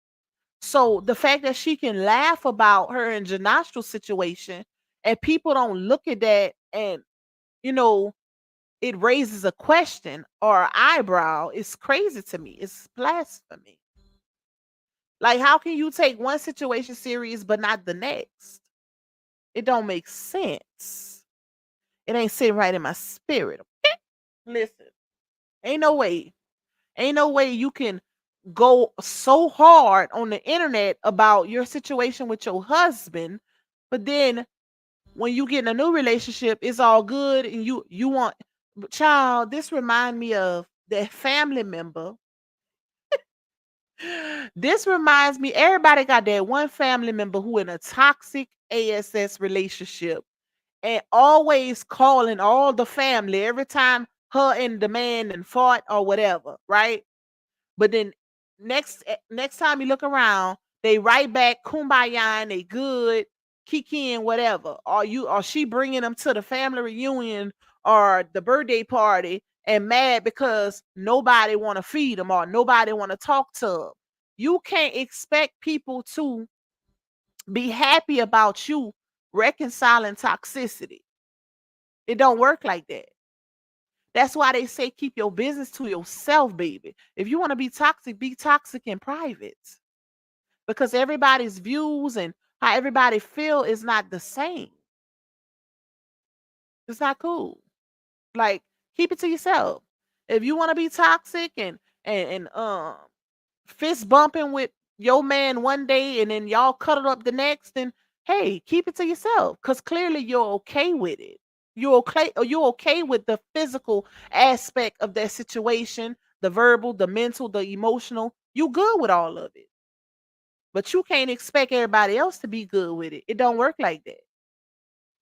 So the fact that she can laugh about her and Janastro's situation and people don't look at that and, you know, it raises a question or an eyebrow is crazy to me. It's blasphemy. Like, how can you take one situation serious but not the next? It don't make sense. It ain't sitting right in my spirit. Okay? Listen, ain't no way. Ain't no way you can go so hard on the internet about your situation with your husband, but then when you get in a new relationship, it's all good and you want, child, this remind me of that family member. This reminds me, everybody got that one family member who in a toxic ASS relationship and always calling all the family every time her and the man and fought or whatever, right? But then next time you look around, they right back kumbaya and they good, kiki and whatever. Or she bringing them to the family reunion or the birthday party, and mad because nobody want to feed them or nobody want to talk to them. You can't expect people to be happy about you reconciling toxicity. It don't work like that. That's why they say keep your business to yourself, baby. If you want to be toxic in private. Because everybody's views and how everybody feel is not the same. It's not cool. Like, keep it to yourself. If you want to be toxic and fist bumping with your man one day and then y'all cuddle up the next, then hey, keep it to yourself. Cause clearly you're okay with it. You're okay with the physical aspect of that situation, the verbal, the mental, the emotional. You good with all of it. But you can't expect everybody else to be good with it. It don't work like that.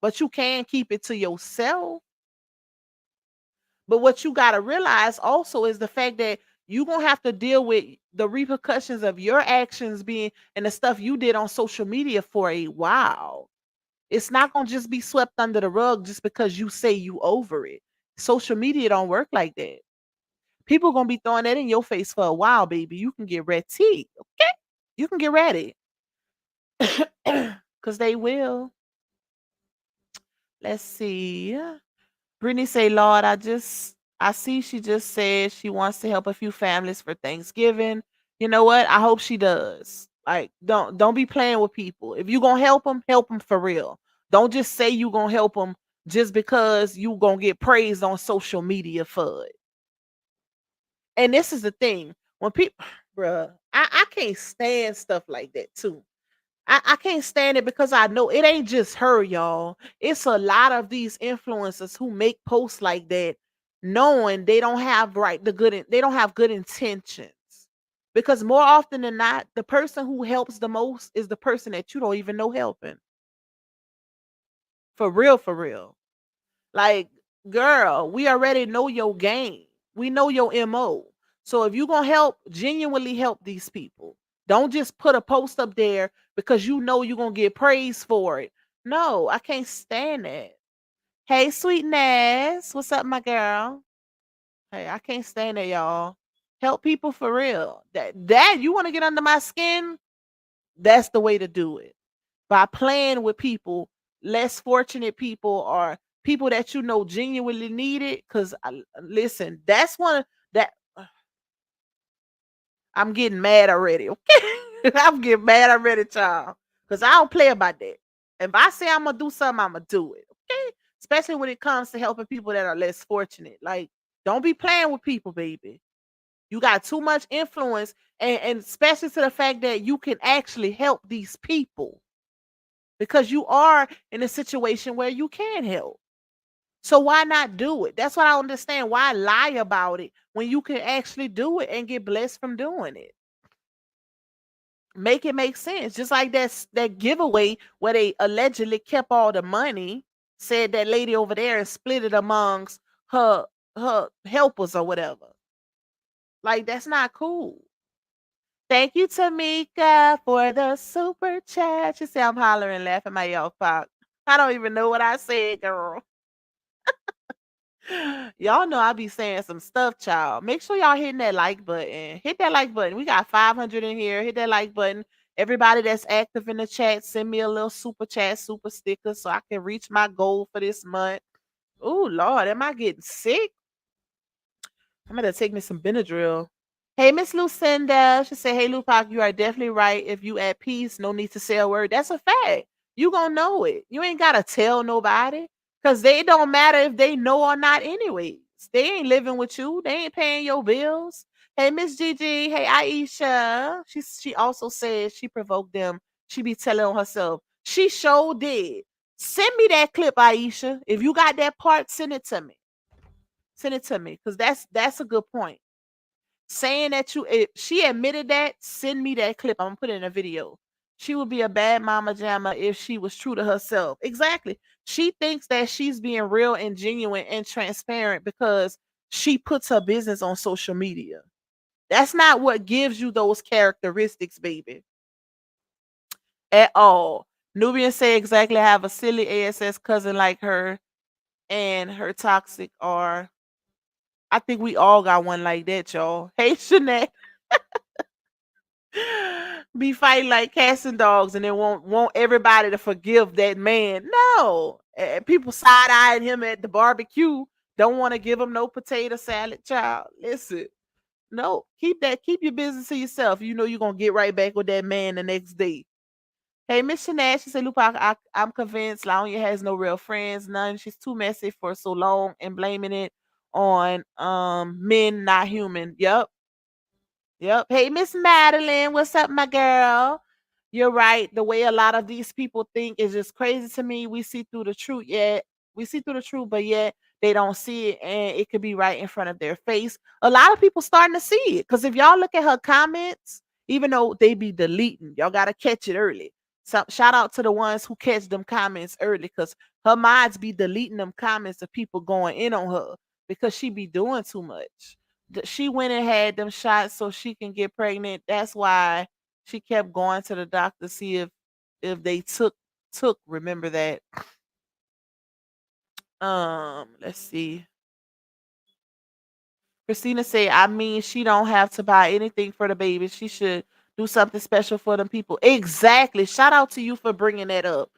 But you can keep it to yourself. But what you got to realize also is the fact that you're going to have to deal with the repercussions of your actions being and the stuff you did on social media for a while. It's not going to just be swept under the rug just because you say you over it. Social media don't work like that. People going to be throwing that in your face for a while, baby. You can get ready. Okay? You can get ready. Because they will. Let's see. Brittany say, Lord, I see she just said she wants to help a few families for Thanksgiving. You know what? I hope she does. Like, don't be playing with people. If you gonna help them for real. Don't just say you gonna help them just because you gonna get praised on social media for it. And this is the thing. When people, bruh, I can't stand stuff like that too. I can't stand it because I know it ain't just her, y'all. It's a lot of these influencers who make posts like that, knowing they don't have they don't have good intentions. Because more often than not, the person who helps the most is the person that you don't even know helping. For real, for real. Like, girl, we already know your game. We know your MO. So if you're gonna help, genuinely help these people. Don't just put a post up there because you know you're gonna get praise for it. No, I can't stand that. Hey, sweetness. What's up, my girl? Hey, I can't stand it, y'all. Help people for real. That you want to get under my skin, that's the way to do it. By playing with people, less fortunate people, or people that you know genuinely need it. Because listen, that's one of that. I'm getting mad already. Okay, I'm getting mad already, child. Because I don't play about that. If I say I'm gonna do something, I'm gonna do it. Okay, especially when it comes to helping people that are less fortunate. Like, don't be playing with people, baby. You got too much influence, and especially to the fact that you can actually help these people because you are in a situation where you can help. So why not do it? That's what I understand. Why lie about it when you can actually do it and get blessed from doing it? Make it make sense. Just like that giveaway where they allegedly kept all the money, said that lady over there and split it amongst her her helpers or whatever. Like, that's not cool. Thank you, Tamika, for the super chat. She said I'm hollering, laughing my ear off. I don't even know what I said, girl. Y'all know I be saying some stuff, child. Make sure y'all hitting that like button. Hit that like button. We got 500 in here. Hit that like button. Everybody that's active in the chat, send me a little super chat, super sticker so I can reach my goal for this month. Oh, Lord, am I getting sick? I'm going to take me some Benadryl. Hey, Miss Lucinda. She said, hey, Lupac, you are definitely right. If you at peace, no need to say a word. That's a fact. You gonna know it. You ain't gotta tell nobody. Cause they don't matter if they know or not anyways. They ain't living with you. They ain't paying your bills. Hey, Miss Gigi. Hey, Aisha. She also said she provoked them. She be telling on herself. She sure did. Send me that clip, Aisha. If you got that part, send it to me. Send it to me. Cause that's a good point. Saying that if she admitted that, send me that clip. I'm gonna put it in a video. She would be a bad mama jamma if she was true to herself. Exactly. She thinks that she's being real and genuine and transparent because she puts her business on social media. That's not what gives you those characteristics, baby. At all. Nubian say exactly have a silly ASS cousin like her and her toxic are I think we all got one like that, y'all. Hey, Shanae. Be fighting like cats and dogs and then want everybody to forgive that man. No. People side eyeing him at the barbecue. Don't want to give him no potato salad, child. Listen. No, keep your business to yourself. You know you're gonna get right back with that man the next day. Hey, Miss Shanae, she said, Lupa, I'm convinced Laonia has no real friends, none. She's too messy for so long and blaming it on men not human. Yep. Yep. Hey, Miss Madeline, what's up, my girl? You're right. The way a lot of these people think is just crazy to me. We see through the truth, yet we see through the truth, but yet they don't see it, and it could be right in front of their face. A lot of people starting to see it because if y'all look at her comments, even though they be deleting, y'all gotta catch it early. So shout out to the ones who catch them comments early because her mods be deleting them comments of people going in on her because she be doing too much. She went and had them shots so she can get pregnant. That's why she kept going to the doctor to see if they took remember that. Let's see. Christina said, I mean, she don't have to buy anything for the baby. She should do something special for them people. Exactly. Shout out to you for bringing that up.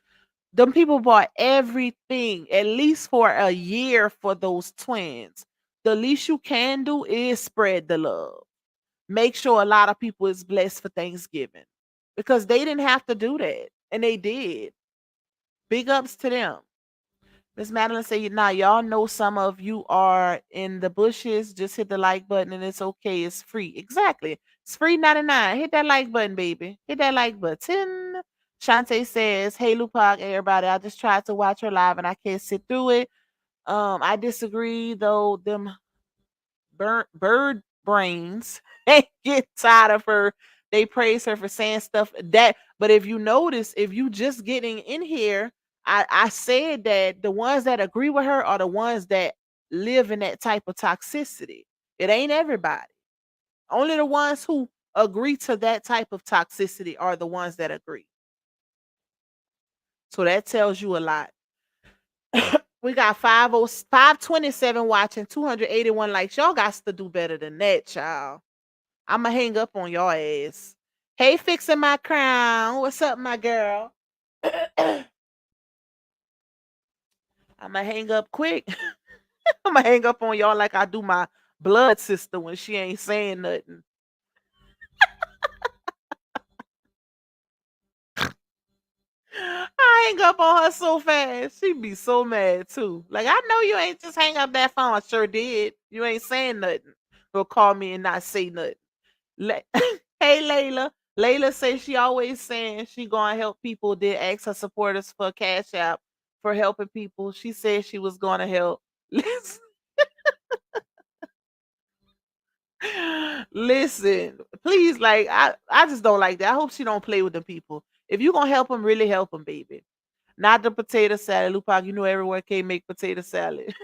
Them people bought everything at least for a year for those twins. The least you can do is spread the love. Make sure a lot of people is blessed for Thanksgiving because they didn't have to do that and they did. Big ups to them. Miss Madeline said, "Now y'all know some of you are in the bushes. Just hit the like button and it's okay. It's free. Exactly. It's free 99. Hit that like button, baby. Hit that like button." Shantae says, "Hey, Lupac, everybody. I just tried to watch her live and I can't sit through it. I disagree though. Them bird brains get tired of her. They praise her for saying stuff that. But if you notice, if you just getting in here, I said that the ones that agree with her are the ones that live in that type of toxicity. It ain't everybody. Only the ones who agree to that type of toxicity are the ones that agree. So that tells you a lot. We got 527 watching, 281 likes. Y'all got to do better than that, child. I'ma hang up on y'all ass. Hey, fixing my crown. What's up, my girl? I'ma hang up quick. I'ma hang up on y'all like I do my blood sister when she ain't saying nothing. I hang up on her so fast. She be so mad too. Like, I know you ain't just hang up that phone. I sure did. You ain't saying nothing. Go call me and not say nothing. Hey, Layla. Layla says she always saying she gonna help people. Did ask her supporters for a cash app for helping people. She said she was gonna help. Listen, listen, please, like I just don't like that. I hope she don't play with the people. If you gonna help them, really help them, baby. Not the potato salad, Lupac. You know everyone can't make potato salad.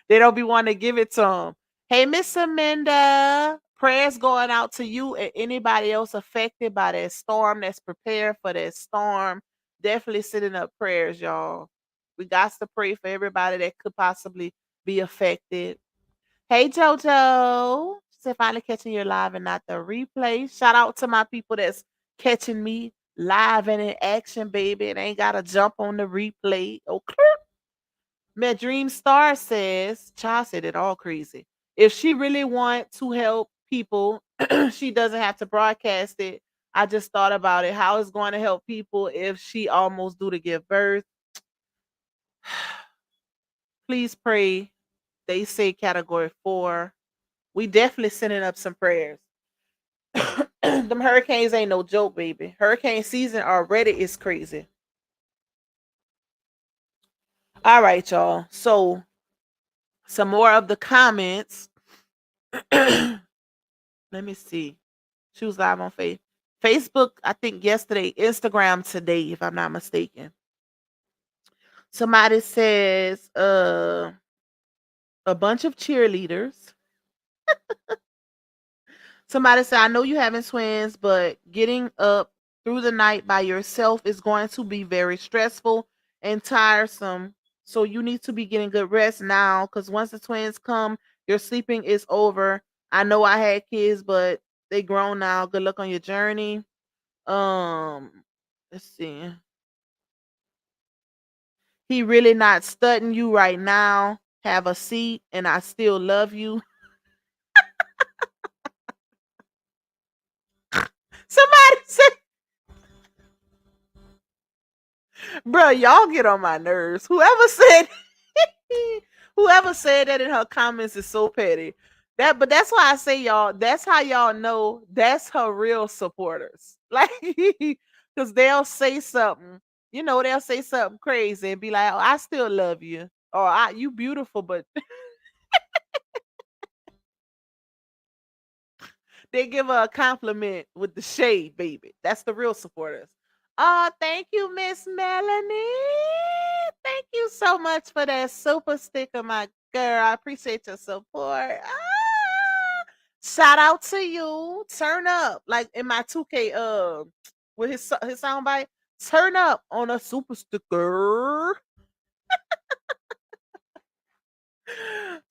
They don't be wanting to give it to them. Hey, Miss Amanda, prayers going out to you and anybody else affected by that storm that's prepared for that storm. Definitely sending up prayers, y'all. We got to pray for everybody that could possibly be affected. Hey, JoJo. She said, finally catching you live and not the replay. Shout out to my people that's catching me live and in action, baby. It ain't got to jump on the replay. Okay. My Dream Star says, Child said it all crazy. If she really want to help people, she doesn't have to broadcast it. I just thought about it. How is going to help people if she almost due to give birth? Please pray. They say category 4. We definitely sending up some prayers. Them hurricanes ain't no joke, baby. Hurricane season already is crazy. All right, y'all. So some more of the comments. Let me see. She was live on Facebook, I think yesterday, Instagram today, if I'm not mistaken. Somebody says a bunch of cheerleaders. Somebody said, I know you having twins, but getting up through the night by yourself is going to be very stressful and tiresome. So you need to be getting good rest now because once the twins come, Your sleeping is over. I know I had kids, but they grown now. Good luck on your journey. Um, let's see. He really not studying you right now. Have a seat, and I still love you. Somebody said, "Bro, y'all get on my nerves." Whoever said that in her comments is so petty. But that's why I say y'all. That's how y'all know that's her real supporters. Like, because they'll say something. They'll say something crazy and be like, "Oh, I still love you," or "You beautiful," but they give her a compliment with the shade, baby. That's the real supporters. Oh, thank you, Miss Melanie. Thank you so much for that super sticker, my girl. I appreciate your support. Shout out to you. Turn up. Like in my 2K with his soundbite. Turn up on a super sticker.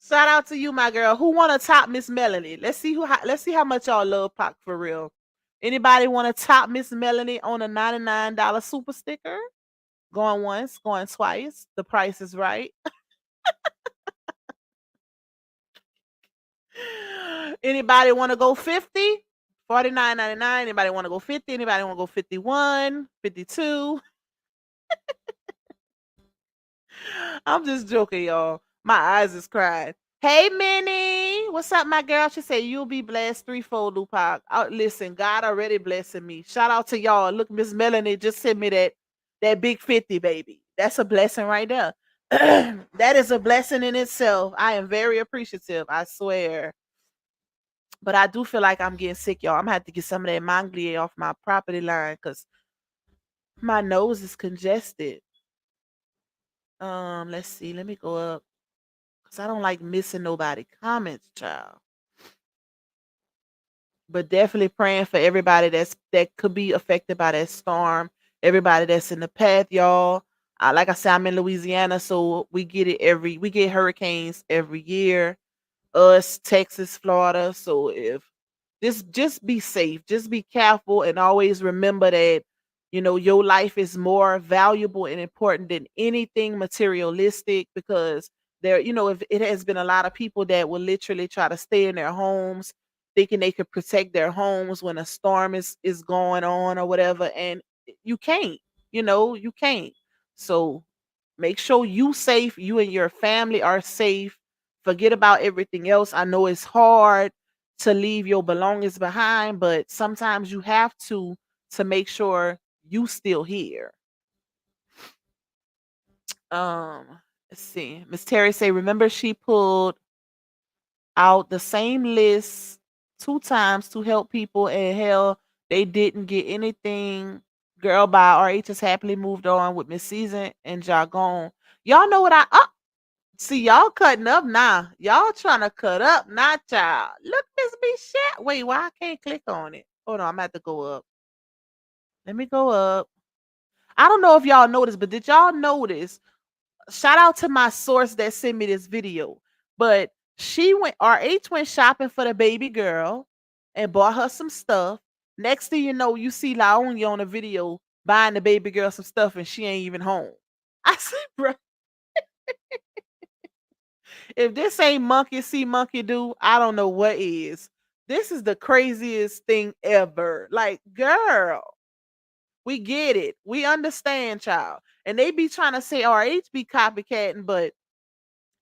Shout out to you, my girl. Who want to top Miss Melanie? Let's see how much y'all love Pac for real. Anybody want to top Miss Melanie on a $99 super sticker? Going once, going twice. The price is right. Anybody want to go 50? 49.99. Anybody want to go 50? Anybody want to go 51? 52? I'm just joking, y'all. My eyes is crying. Hey, Minnie. What's up, my girl? She said, you'll be blessed threefold, Lupac. Listen, God already blessing me. Shout out to y'all. Look, Miss Melanie just sent me that big 50, baby. That's a blessing right there. That is a blessing in itself. I am very appreciative. I swear. But I do feel like I'm getting sick, y'all. I'm gonna have to get some of that Manglia off my property line because my nose is congested. Let's see. Let me go up because I don't like missing nobody comments, child. But definitely praying for everybody that could be affected by that storm. Everybody that's in the path, y'all. Like I said, I'm in Louisiana, so we get hurricanes every year. Us, Texas, Florida. So if just be safe, just be careful, and always remember that your life is more valuable and important than anything materialistic because if it has been a lot of people that will literally try to stay in their homes thinking they could protect their homes when a storm is going on or whatever, and you can't. You can't. So make sure you safe, you and your family are safe. Forget about everything else. I know it's hard to leave your belongings behind, but sometimes you have to make sure you still here. Um, let's see. Miss Terry say, remember she pulled out the same list 2 times to help people, and hell, they didn't get anything. Girl by RH has happily moved on with Miss Season and Jargon. Y'all know what see, y'all cutting up now. Y'all trying to cut up now, child. Look, Miss B shit. Wait, why I can't click on it? Hold on, I'm at to go up. Let me go up. I don't know if y'all noticed, but did y'all notice? Shout out to my source that sent me this video. But RH went shopping for the baby girl and bought her some stuff. Next thing you know, you see Laonya on a video buying the baby girl some stuff and she ain't even home. I said, bro, if this ain't monkey see, monkey do, I don't know what is. This is the craziest thing ever. Like, girl, we get it. We understand, child. And they be trying to say RH be copycatting, but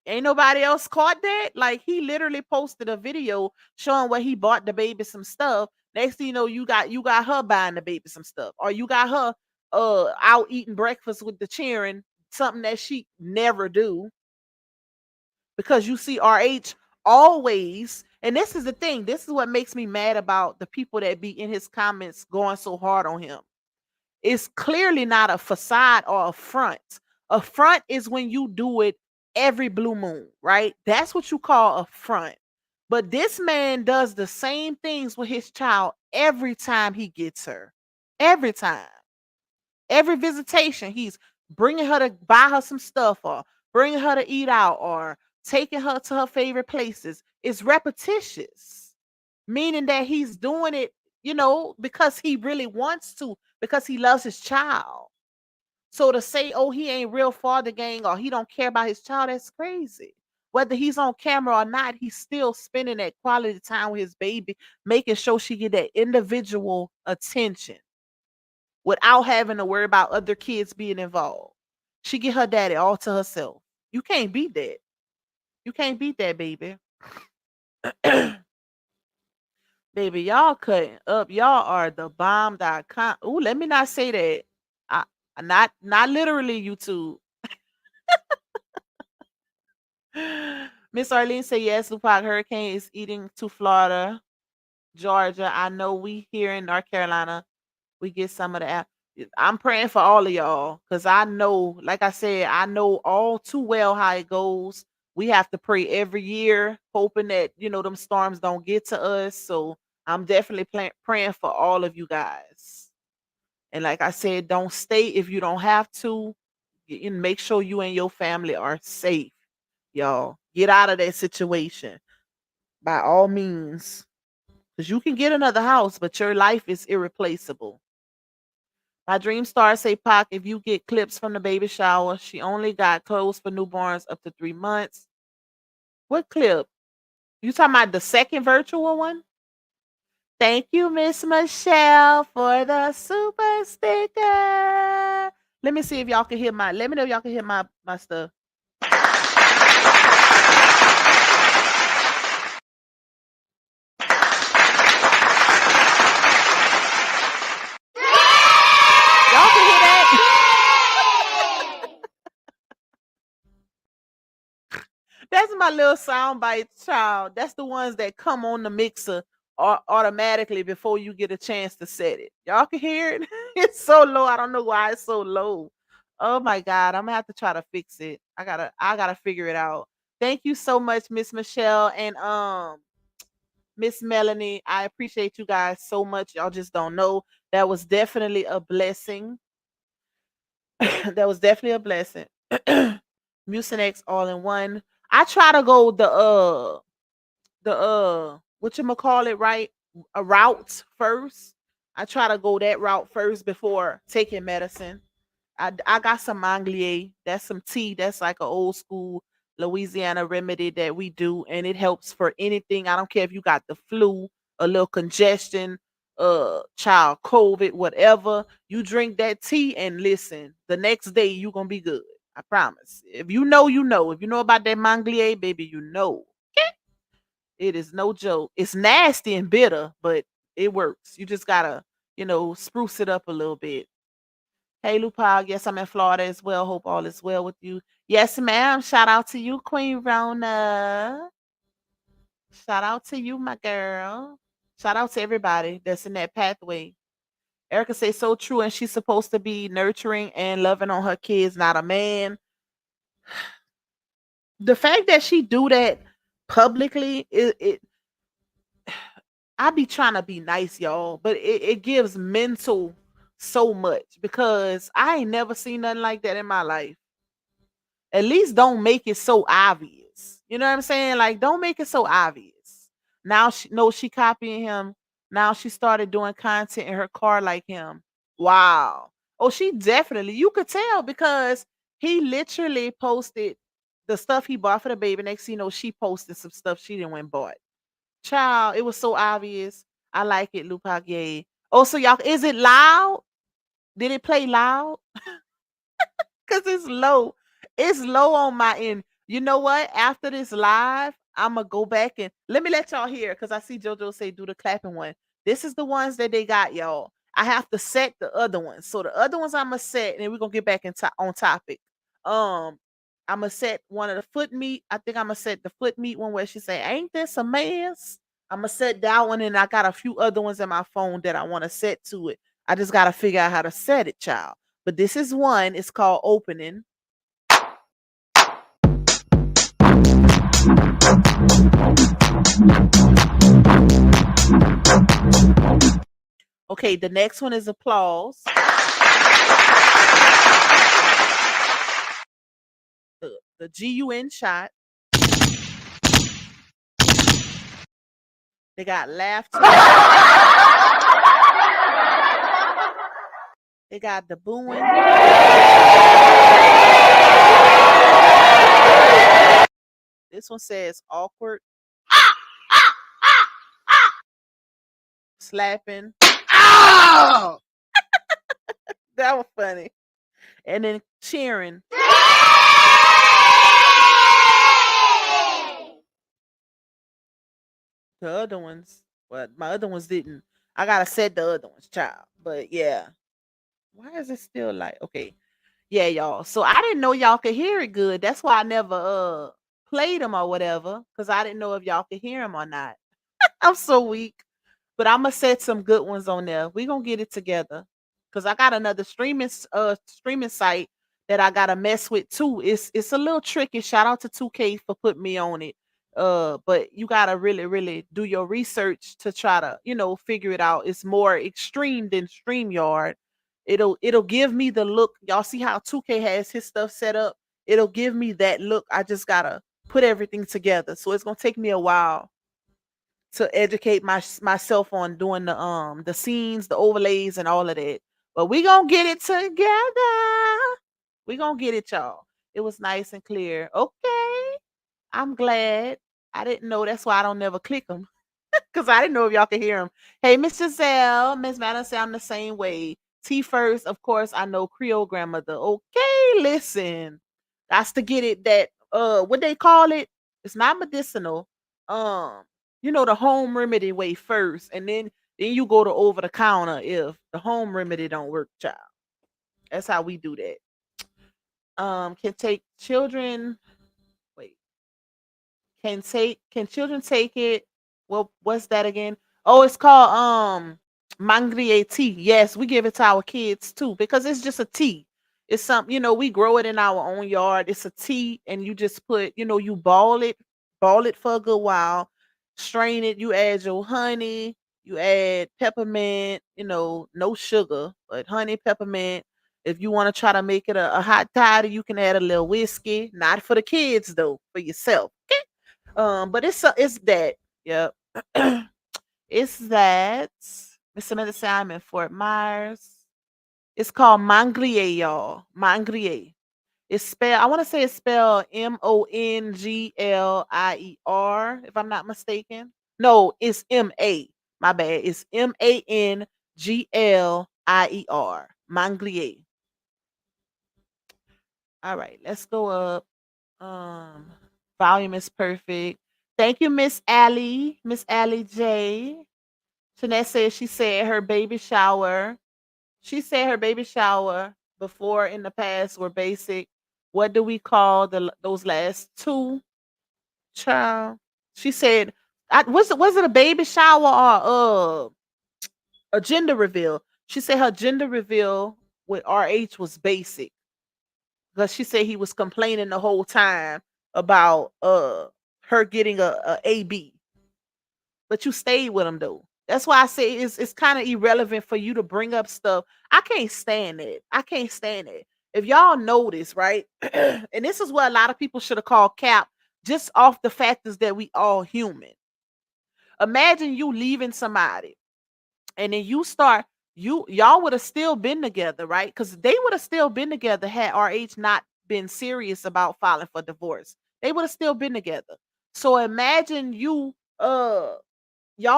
ain't nobody else caught that. Like, he literally posted a video showing where he bought the baby some stuff. Next thing you know, you got her buying the baby some stuff, or you got her out eating breakfast with the cheering, something that she never do. Because you see RH always, and this is the thing, this is what makes me mad about the people that be in his comments going so hard on him. It's clearly not a facade or a front. A front is when you do it every blue moon, right? That's what you call a front. But this man does the same things with his child every time he gets her. Every time. Every visitation, he's bringing her to buy her some stuff or bringing her to eat out or taking her to her favorite places. It's repetitious, meaning that he's doing it, because he really wants to, because he loves his child. So to say, oh, he ain't real father gang or he don't care about his child, that's crazy. Whether he's on camera or not, he's still spending that quality time with his baby, making sure she get that individual attention without having to worry about other kids being involved. She get her daddy all to herself. You can't beat that. You can't beat that, baby. Baby, y'all cutting up. Y'all are the bomb.com. Ooh, let me not say that. I not literally YouTube. Miss Arlene say yes, Lupac hurricane is eating to Florida, Georgia. I know we here in North Carolina, we get some of that. I'm praying for all of y'all because I know, like I said, I know all too well how it goes. We have to pray every year, hoping that them storms don't get to us. So I'm definitely praying for all of you guys. And like I said, don't stay if you don't have to. Make sure you and your family are safe, y'all. Get out of that situation by all means. Because you can get another house, but your life is irreplaceable. My dream star say, Pac, if you get clips from the baby shower, she only got clothes for newborns up to 3 months. What clip? You talking about the second virtual one? Thank you, Miss Michelle, for the super sticker. Let me see if y'all can hear let me know if y'all can hear my stuff. Y'all can hear that? That's my little sound bites, child. That's the ones that come on the mixer automatically before you get a chance to set it. Y'all can hear it? It's so low. I don't know why it's so low. Oh my God. I'm gonna have to try to fix it. I gotta figure it out. Thank you so much, Miss Michelle and Miss Melanie. I appreciate you guys so much. Y'all just don't know. That was definitely a blessing. That was definitely a blessing. Mucinex all in one. I try to go the whatchamacallit, right? A route first. I try to go that route first before taking medicine. I got some Manglier. That's some tea. That's like an old school Louisiana remedy that we do, and it helps for anything. I don't care if you got the flu, a little congestion, child COVID, whatever. You drink that tea and listen. The next day you gonna be good. I promise. If you know, you know. If you know about that Manglier, baby, you know. It is no joke. It's nasty and bitter, but it works. You just gotta, spruce it up a little bit. Hey, Lupag. Yes, I'm in Florida as well. Hope all is well with you. Yes, ma'am. Shout out to you, Queen Rona. Shout out to you, my girl. Shout out to everybody that's in that pathway. Erica say so true, and she's supposed to be nurturing and loving on her kids, not a man. The fact that she do that publicly, I be trying to be nice, y'all, but it gives mental so much because I ain't never seen nothing like that in my life. At least don't make it so obvious. You know what I'm saying? Like, don't make it so obvious. Now she copying him. Now she started doing content in her car like him. Wow. Oh, she definitely, you could tell because he literally posted the stuff he bought for the baby. Next thing you know, she posted some stuff she didn't went and bought. Child, it was so obvious. I like it, Lupac. Yay. Oh, so y'all, is it loud? Did it play loud? Because it's low. It's low on my end. You know what? After this live, I'm going to go back and let me let y'all hear because I see JoJo say do the clapping one. This is the ones that they got, y'all. I have to set the other ones. So the other ones I'm going to set, and then we're going to get back on topic. I'm going to set one of the foot meat. I think I'm going to set the foot meat one where she say, ain't this a mess? I'm going to set that one, and I got a few other ones in my phone that I want to set to it. I just got to figure out how to set it, child. But this is one. It's called Opening. Okay, the next one is Applause. The GUN shot. They got laughter. They got the booing. This one says awkward, slapping. Ow! That was funny. And then cheering. The other ones, well, my other ones didn't. I gotta set the other ones, child. But yeah, why is it still like okay? Yeah, y'all. So I didn't know y'all could hear it good. That's why I never played them or whatever, because I didn't know if y'all could hear them or not. I'm so weak. But I'm gonna set some good ones on there. We gonna get it together. Cause I got another streaming site that I gotta mess with too. It's a little tricky. Shout out to 2K for putting me on it. But you gotta really do your research to try to, figure it out. It's more extreme than StreamYard. It'll give me the look. Y'all see how 2K has his stuff set up? It'll give me that look. I just gotta put everything together. So it's gonna take me a while to educate myself on doing the scenes, the overlays, and all of that. But we gonna get it together. We gonna get it, y'all. It was nice and clear. Okay, I'm glad. I didn't know. That's why I don't never click them because I didn't know if y'all could hear them. Hey, Miss Giselle, Miss Madison, I'm the same way. T first, of course. I know Creole grandmother. Okay, listen, that's to get it. That what they call it? It's not medicinal. Um, the home remedy way first, and then you go to over the counter if the home remedy don't work, child. That's how we do that. Can take children. Wait. Can children take it? Well, what's that again? Oh, it's called mangrier tea. Yes, we give it to our kids too because it's just a tea. It's something, we grow it in our own yard. It's a tea and you just put, you ball it for a good while, strain it, you add your honey, you add peppermint, no sugar, but honey, peppermint. If you want to try to make it a hot toddy, you can add a little whiskey. Not for the kids though, for yourself. But it's that. Yep. It's that. Miss Samantha said I'm in Fort Myers. It's called Mangrier, y'all. Mangrier. It's spelled, I want to say it's spelled Monglier, if I'm not mistaken. No, it's M-A. My bad. It's Manglier. Manglier. All right, let's go up. Um, volume is perfect. Thank you, Miss Allie. Miss Allie J. Jeanette says she said her baby shower. She said her baby shower before in the past were basic. What do we call those last two? Child. She said, was it a baby shower or a gender reveal? She said her gender reveal with RH was basic because she said he was complaining the whole time about her getting a AB, but you stayed with him though. That's why I say it's kind of irrelevant for you to bring up stuff. I can't stand it. I can't stand it. If y'all notice, right? And this is what a lot of people should have called cap, just off the fact is that we all human. Imagine you leaving somebody and then y'all would have still been together, right? Because they would have still been together had RH not been serious about filing for divorce. They would have still been together. So imagine y'all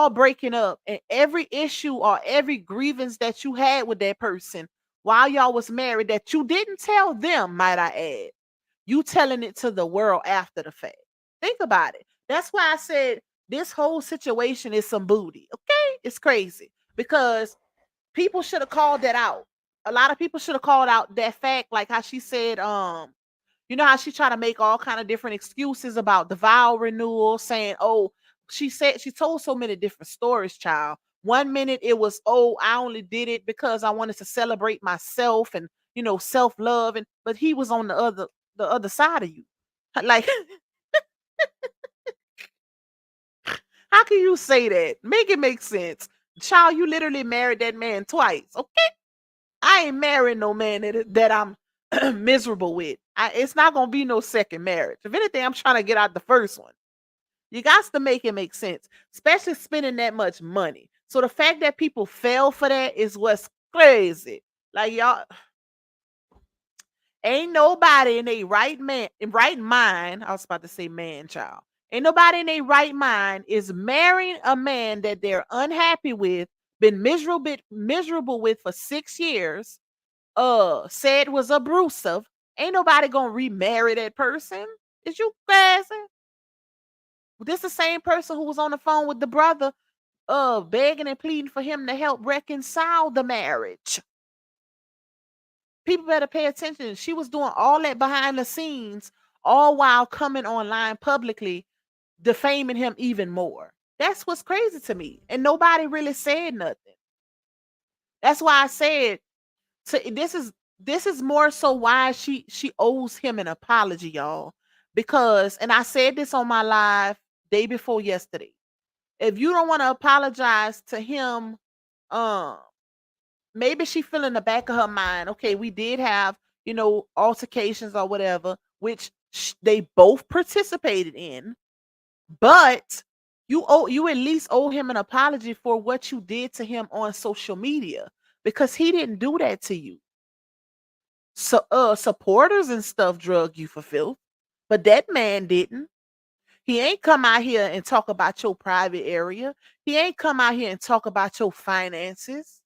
breaking up and every issue or every grievance that you had with that person while y'all was married that you didn't tell them, might I add, you telling it to the world after the fact. Think about it. That's why I said this whole situation is some booty. Okay, it's crazy because people should have called that out. A lot of people should have called out that fact, like how she said, you know how she tried to make all kind of different excuses about the vow renewal, saying, "Oh, she told so many different stories, child. One minute it was, "Oh, I only did it because I wanted to celebrate myself and, self-love." And but he was on the other side of you. Like, how can you say that? Make it make sense. Child, you literally married that man twice. Okay? I ain't marrying no man that I'm miserable with. It's not gonna be no second marriage. If anything, I'm trying to get out the first one. You got to make it make sense, especially spending that much money. So the fact that people fell for that is what's crazy. Like y'all, ain't nobody in a right mind. I was about to say man, child. Ain't nobody in a right mind is marrying a man that they're unhappy with, been miserable with for 6 years. Said was abusive. Ain't nobody gonna remarry that person. Is you crazy? This the same person who was on the phone with the brother, begging and pleading for him to help reconcile the marriage. People better pay attention. She was doing all that behind the scenes, all while coming online publicly, defaming him even more. That's what's crazy to me. And nobody really said nothing. That's why I said this is more so why she owes him an apology, y'all. Because, and I said this on my live day before yesterday. If you don't want to apologize to him, um, maybe she feel in the back of her mind, okay, we did have, altercations or whatever, which they both participated in, but you at least owe him an apology for what you did to him on social media, because he didn't do that to you. So supporters and stuff drug you for filth, but that man didn't. He ain't come out here and talk about your private area. He ain't come out here and talk about your finances.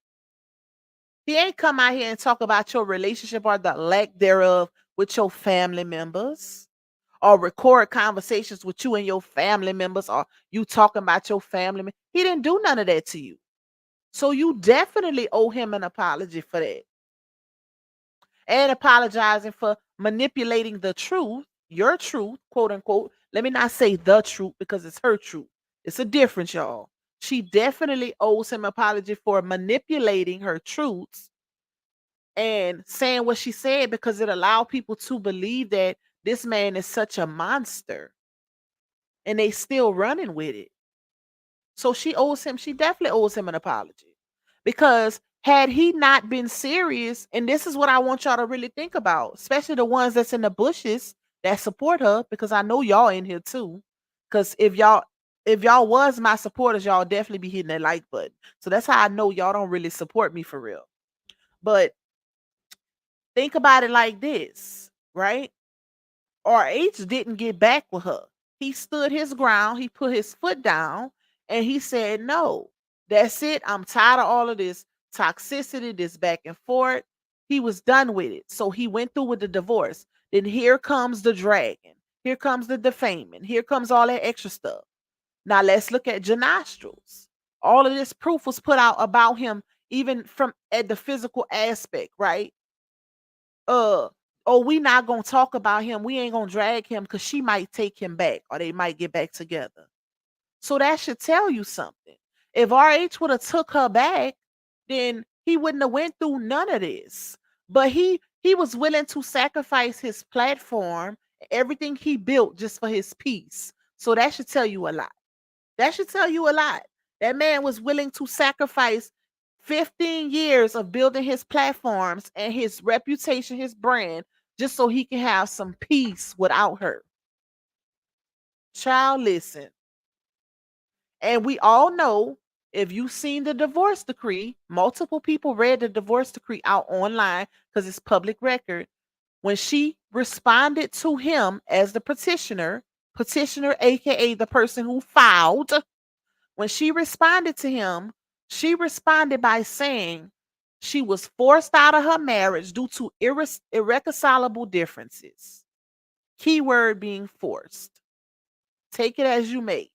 He ain't come out here and talk about your relationship or the lack thereof with your family members, or record conversations with you and your family members, or you talking about your family. He didn't do none of that to you. So you definitely owe him an apology for that. And apologizing for manipulating the truth, your truth, quote unquote. Let me not say the truth, because it's her truth. It's a difference, y'all. She definitely owes him an apology for manipulating her truths and saying what she said, because it allowed people to believe that this man is such a monster, and they still running with it. So she definitely owes him an apology. Because had he not been serious, and this is what I want y'all to really think about, especially the ones that's in the bushes that support her, because I know y'all in here too. Because if y'all was my supporters, y'all definitely be hitting that like button. So that's how I know y'all don't really support me for real. But think about it like this, right? RH didn't get back with her. He stood his ground, he put his foot down, and he said, no, that's it. I'm tired of all of this toxicity, this back and forth. He was done with it. So he went through with the divorce. Then here comes the dragging. Here comes the defaming. Here comes all that extra stuff. Now let's look at Janostrils. All of this proof was put out about him, even from at the physical aspect, right? uh oh, we not gonna talk about him, we ain't gonna drag him because she might take him back, or they might get back together. So that should tell you something. If RH would have took her back, then he wouldn't have went through none of this. But he was willing to sacrifice his platform, everything he built, just for his peace. So that should tell you a lot. That should tell you a lot. That man was willing to sacrifice 15 years of building his platforms and his reputation, his brand, just so he can have some peace without her. Child, listen. And we all know, if you've seen the divorce decree, multiple people read the divorce decree out online because it's public record. When she responded to him as the petitioner, aka the person who filed, when she responded to him, she responded by saying she was forced out of her marriage due to irreconcilable differences. Keyword being forced. Take it as you may.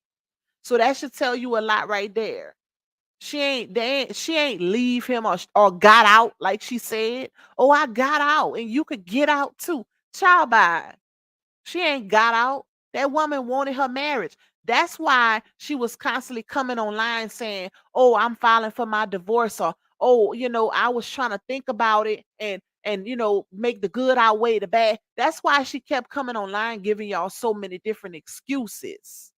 So that should tell you a lot right there. She ain't leave him, or got out like she said. Oh, I got out, and you could get out too. Child, bye. She ain't got out. That woman wanted her marriage. That's why she was constantly coming online saying, "Oh, I'm filing for my divorce," or "Oh, I was trying to think about it and make the good outweigh the bad." That's why she kept coming online giving y'all so many different excuses.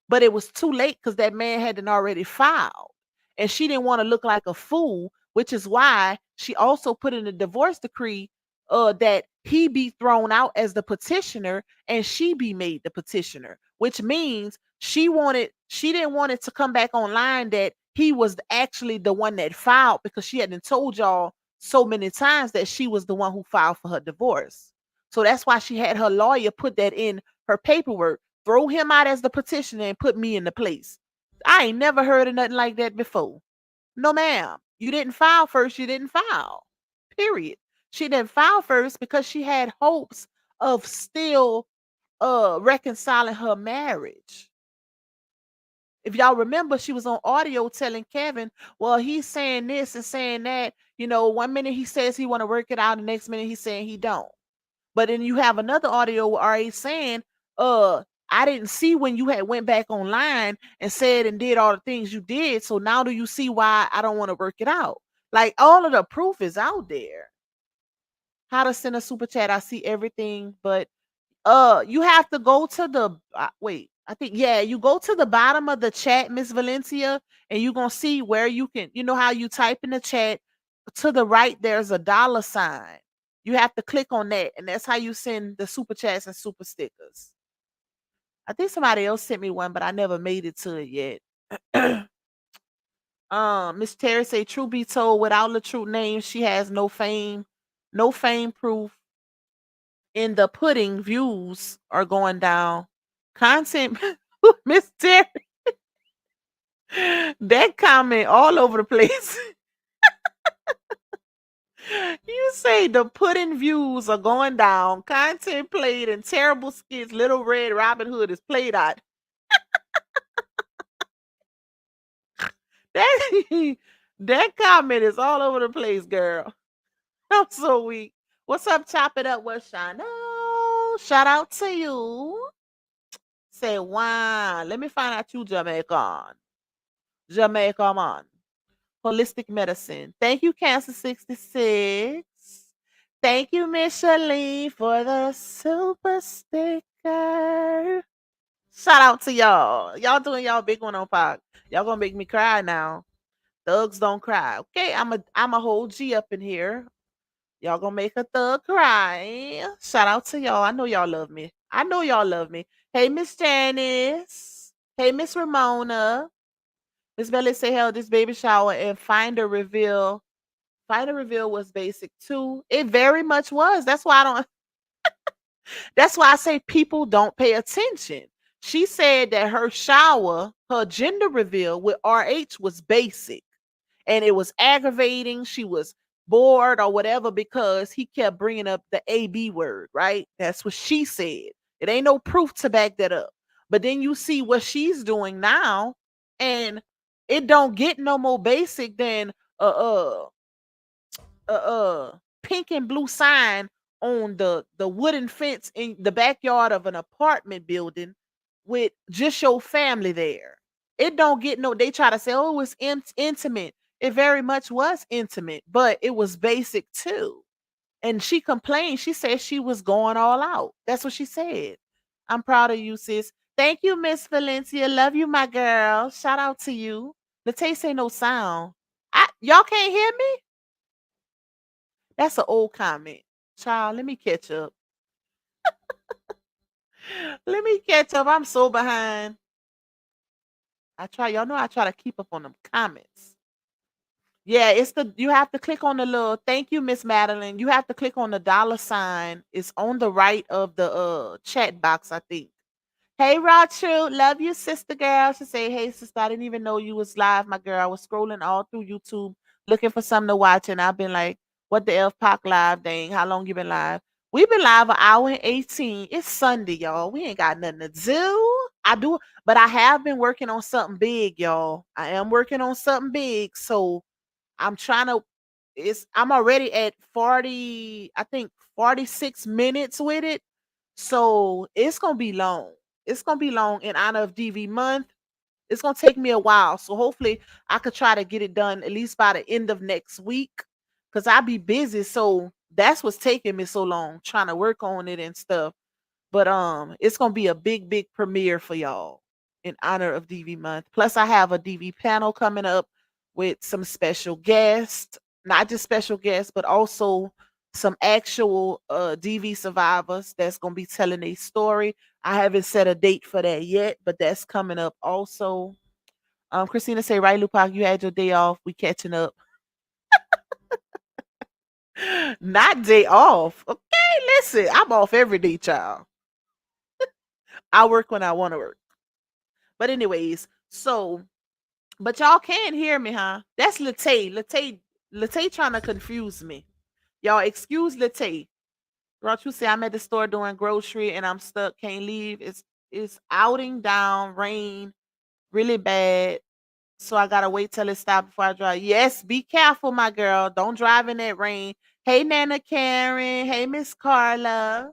But it was too late because that man hadn't already filed. And she didn't want to look like a fool, which is why she also put in the divorce decree that he be thrown out as the petitioner and she be made the petitioner, which means she didn't want it to come back online that he was actually the one that filed, because she hadn't told y'all so many times that she was the one who filed for her divorce. So that's why she had her lawyer put that in her paperwork. Throw him out as the petitioner and put me in the place. I ain't never heard of nothing like that before. No, ma'am. You didn't file first. You didn't file. Period. She didn't file first because she had hopes of still reconciling her marriage. If y'all remember, she was on audio telling Kevin, well, he's saying this and saying that. You know, one minute he says he want to work it out, the next minute he's saying he don't. But then you have another audio where RA saying, I didn't see when you had went back online and said and did all the things you did. So now do you see why I don't want to work it out? Like, all of the proof is out there. How to send a super chat. I see everything, but you have to go to the wait. I think, yeah, you go to the bottom of the chat, Miss Valencia, and you're gonna see where you can, you know how you type in the chat, to the right there's a dollar sign. You have to click on that, and that's how you send the super chats and super stickers. I think somebody else sent me one, but I never made it to it yet. Miss Terry say, truth be told, without the true name, she has no fame proof. In the pudding, views are going down. Content, Miss Terry, that comment all over the place. You say the pudding views are going down. Content played in terrible skits. Little Red Robin Hood is played out. That comment is all over the place, girl. I'm so weak. What's up? Chop it up with Shana. Shout out to you. Say, wow. Let me find out you Jamaican. Jamaica man. Holistic medicine. Thank you, Cancer 66. Thank you, Micheline, for the super sticker. Shout out to y'all. Y'all doing y'all big one on Pac. Y'all gonna make me cry now. Thugs don't cry. Okay, I'm a whole G up in here. Y'all gonna make a thug cry. Shout out to y'all. I know y'all love me. I know y'all love me. Hey, Miss Janice. Hey, Miss Ramona. Miss Belly say, hell, this baby shower and find a reveal. Find a reveal was basic too. It very much was. That's why I say people don't pay attention. She said that her shower, her gender reveal with RH was basic. And it was aggravating. She was bored or whatever because he kept bringing up the AB word, right? That's what she said. It ain't no proof to back that up. But then you see what she's doing now, and it don't get no more basic than pink and blue sign on the wooden fence in the backyard of an apartment building with just your family there. It don't get no. They try to say, oh, it's intimate. It very much was intimate, but it was basic too. And she complained. She said she was going all out. That's what she said. I'm proud of you, sis. Thank you, Miss Valencia. Love you, my girl. Shout out to you. Latace ain't no sound. Y'all can't hear me? That's an old comment. Child, let me catch up. Let me catch up. I'm so behind. Y'all know I try to keep up on them comments. Yeah, you have to click on the little, thank you, Miss Madeline. You have to click on the dollar sign. It's on the right of the chat box, I think. Hey, Rachu, love you, sister girl. She say, hey, sister, I didn't even know you was live, my girl. I was scrolling all through YouTube looking for something to watch, and I've been like, what the F Pac live, dang? How long you been live? We've been live an hour and 18. It's Sunday, y'all. We ain't got nothing to do. But I have been working on something big, y'all. I am working on something big, so I'm trying to. I'm already at 40, I think 46 minutes with it, so it's gonna be long. It's gonna be long in honor of DV month. It's gonna take me a while, so hopefully I could try to get it done at least by the end of next week, because I'll be busy. So that's what's taking me so long, trying to work on it and stuff. But it's gonna be a big premiere for y'all in honor of DV month. Plus, I have a DV panel coming up with some special guests, not just special guests, but also some actual DV survivors that's gonna be telling a story. I haven't set a date for that yet, but that's coming up also. Christina say, right, Lupac, you had your day off. We catching up. Not day off. Okay, listen, I'm off every day, child. I work when I want to work. But anyways, so but y'all can't hear me, huh? That's Late. Late trying to confuse me. Y'all excuse Late. Don't you say I'm at the store doing grocery and I'm stuck, can't leave. It's outing down, rain, really bad. So I gotta wait till it stops before I drive. Yes, be careful, my girl. Don't drive in that rain. Hey, Nana Karen. Hey, Miss Carla.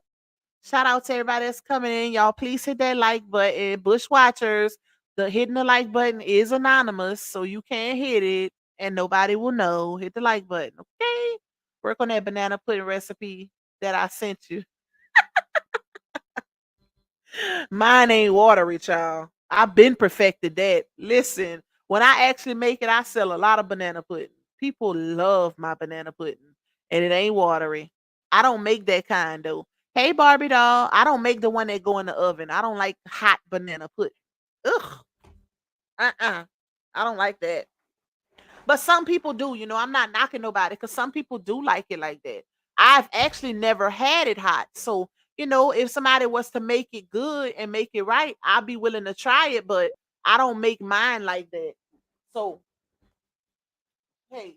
Shout out to everybody that's coming in. Y'all, please hit that like button. Bush Watchers, the hitting the like button is anonymous, so you can't hit it and nobody will know. Hit the like button, okay? Work on that banana pudding recipe that I sent you. Mine ain't watery, child. I've been perfected that. Listen, when I actually make it, I sell a lot of banana pudding. People love my banana pudding, and it ain't watery. I don't make that kind though. Hey Barbie doll, I don't make the one that go in the oven. I don't like hot banana pudding. Ugh. I don't like that. But some people do, I'm not knocking nobody because some people do like it like that. I've actually never had it hot. So, if somebody was to make it good and make it right, I'll be willing to try it, but I don't make mine like that. So, hey.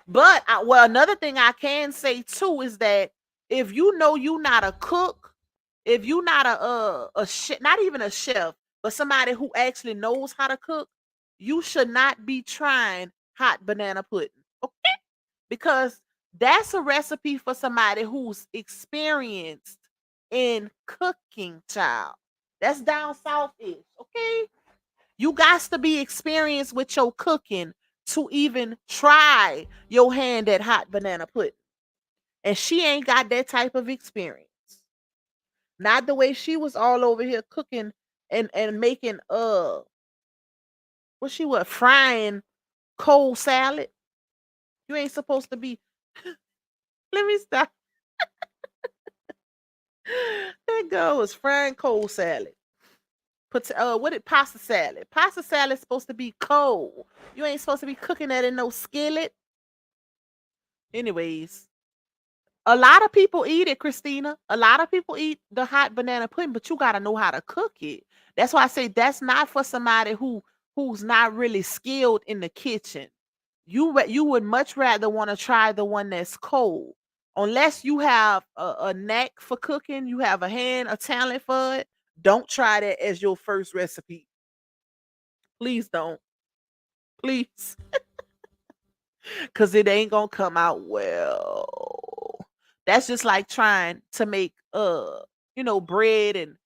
But another thing I can say too is that if you know you're not a cook, if you're not not even a chef, but somebody who actually knows how to cook, you should not be trying hot banana pudding. Okay? Because that's a recipe for somebody who's experienced in cooking, child. That's down south-ish, okay? You got to be experienced with your cooking to even try your hand at hot banana pudding. And she ain't got that type of experience. Not the way she was all over here cooking and making what frying cold salad. You ain't supposed to be. Let me stop. That girl was frying cold salad. What did pasta salad? Pasta salad supposed to be cold. You ain't supposed to be cooking that in no skillet. Anyways, a lot of people eat it, Christina. A lot of people eat the hot banana pudding, but you gotta know how to cook it. That's why I say that's not for somebody who's not really skilled in the kitchen. You would much rather want to try the one that's cold, unless you have a knack for cooking. You have a talent for it. Don't try that as your first recipe. Please don't. Please. Cause it ain't gonna come out well. That's just like trying to make bread and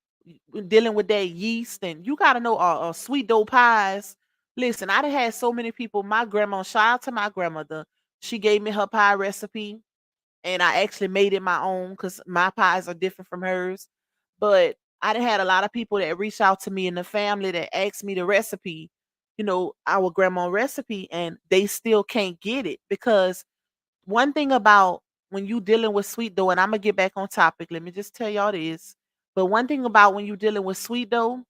dealing with that yeast, and you gotta know sweet dough pies. Listen, I done had so many people. My grandma, shout out to my grandmother. She gave me her pie recipe, and I actually made it my own because my pies are different from hers. But I done had a lot of people that reach out to me in the family that asked me the recipe, our grandma recipe, and they still can't get it because one thing about when you dealing with sweet dough, and I'm gonna get back on topic. Let me just tell y'all this. But one thing about when you dealing with sweet dough,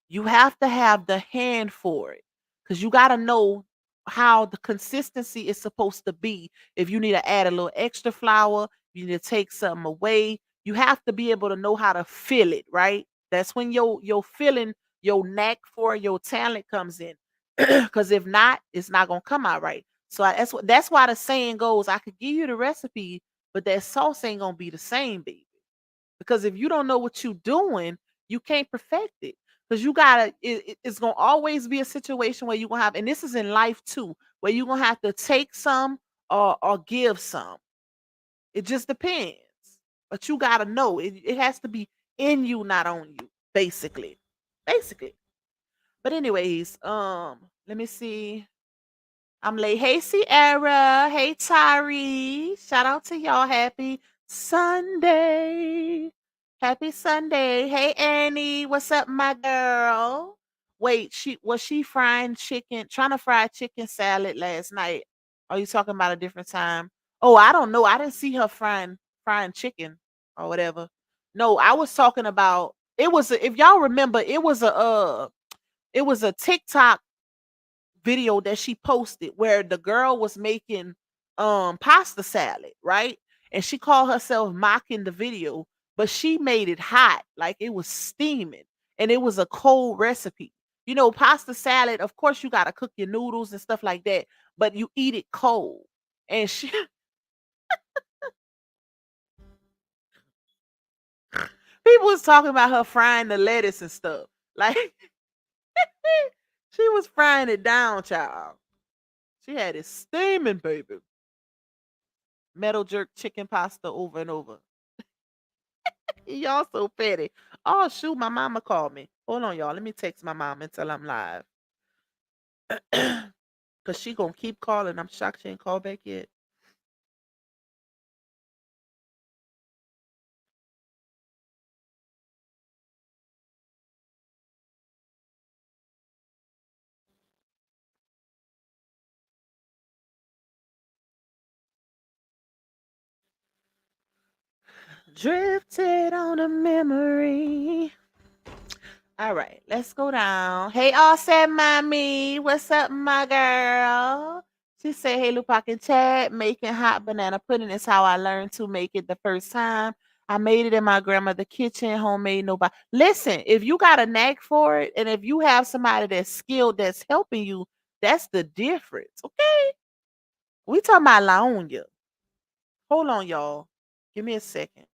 you have to have the hand for it because you got to know how the consistency is supposed to be. If you need to add a little extra flour, you need to take something away. You have to be able to know how to feel it, right? That's when your feeling, your knack for your talent comes in. Because if not, it's not gonna come out right. So that's why the saying goes: I could give you the recipe, but that sauce ain't gonna be the same, baby. Because if you don't know what you're doing, you can't perfect it. Because it's gonna always be a situation where you're gonna have, and this is in life too, where you're gonna have to take some or give some. It just depends. But you gotta know it has to be in you, not on you, basically. Basically. But anyways, let me see. I'm late. Hey, Sierra. Hey, Tari. Shout out to y'all. Happy Sunday. Happy Sunday. Hey, Annie. What's up, my girl? Wait, she frying chicken, trying to fry chicken salad last night? Are you talking about a different time? Oh, I don't know. I didn't see her frying chicken or whatever. No, I was talking about it was if y'all remember, it was a TikTok video that she posted where the girl was making pasta salad, right? And she called herself mocking the video, but she made it hot, like it was steaming, and it was a cold recipe. You know, pasta salad, of course you got to cook your noodles and stuff like that, but you eat it cold. And she people was talking about her frying the lettuce and stuff. Like she was frying it down, child. She had it steaming, baby. Metal jerk chicken pasta over and over. Y'all so petty. Oh shoot, my mama called me. Hold on, y'all. Let me text my mom and tell I'm live. Cause she gonna keep calling. I'm shocked she ain't called back yet. Drifted on a memory. All right, let's go down. Hey, all said mommy. What's up, my girl? She said, hey, Lupac and Chad, making hot banana pudding is how I learned to make it the first time. I made it in my grandmother's kitchen, homemade, nobody. Listen, if you got a knack for it, and if you have somebody that's skilled that's helping you, that's the difference, okay? We talking about Laonia. Hold on, y'all. Give me a second.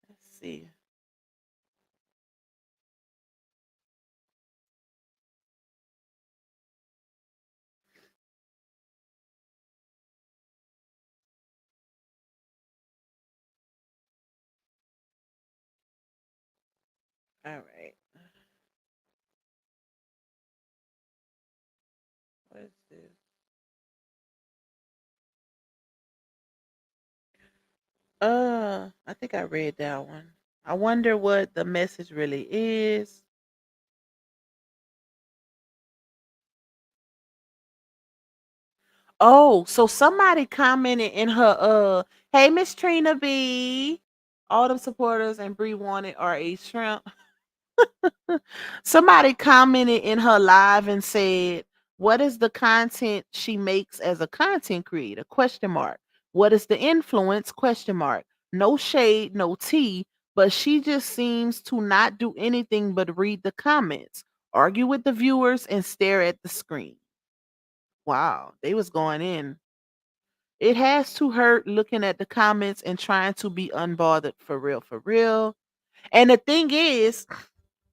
Let's see. All right. What is this? I think I read that one. I wonder what the message really is. Oh, so somebody commented in her hey Miss Trina B. All them supporters and Bree wanted are a shrimp. Somebody commented in her live and said, "What is the content she makes as a content creator?" Question mark. What is the influence? Question mark. No shade, no tea, but she just seems to not do anything but read the comments, argue with the viewers, and stare at the screen. Wow, they was going in. It has to hurt looking at the comments and trying to be unbothered for real, for real. And the thing is,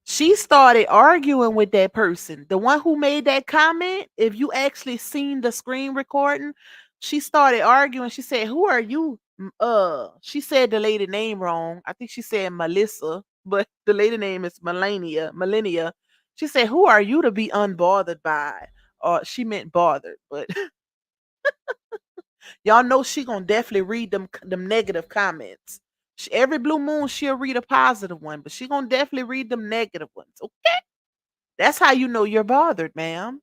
she started arguing with that person. The one who made that comment, if you actually seen the screen recording, she started arguing. She said, "Who are you?" She said the lady name wrong. I think she said Melissa, but the lady name is Melania. Melania. She said, "Who are you to be unbothered by?" Or she meant bothered, but y'all know she gonna definitely read them negative comments. Every blue moon she'll read a positive one, but she gonna definitely read them negative ones. Okay, that's how you know you're bothered, ma'am.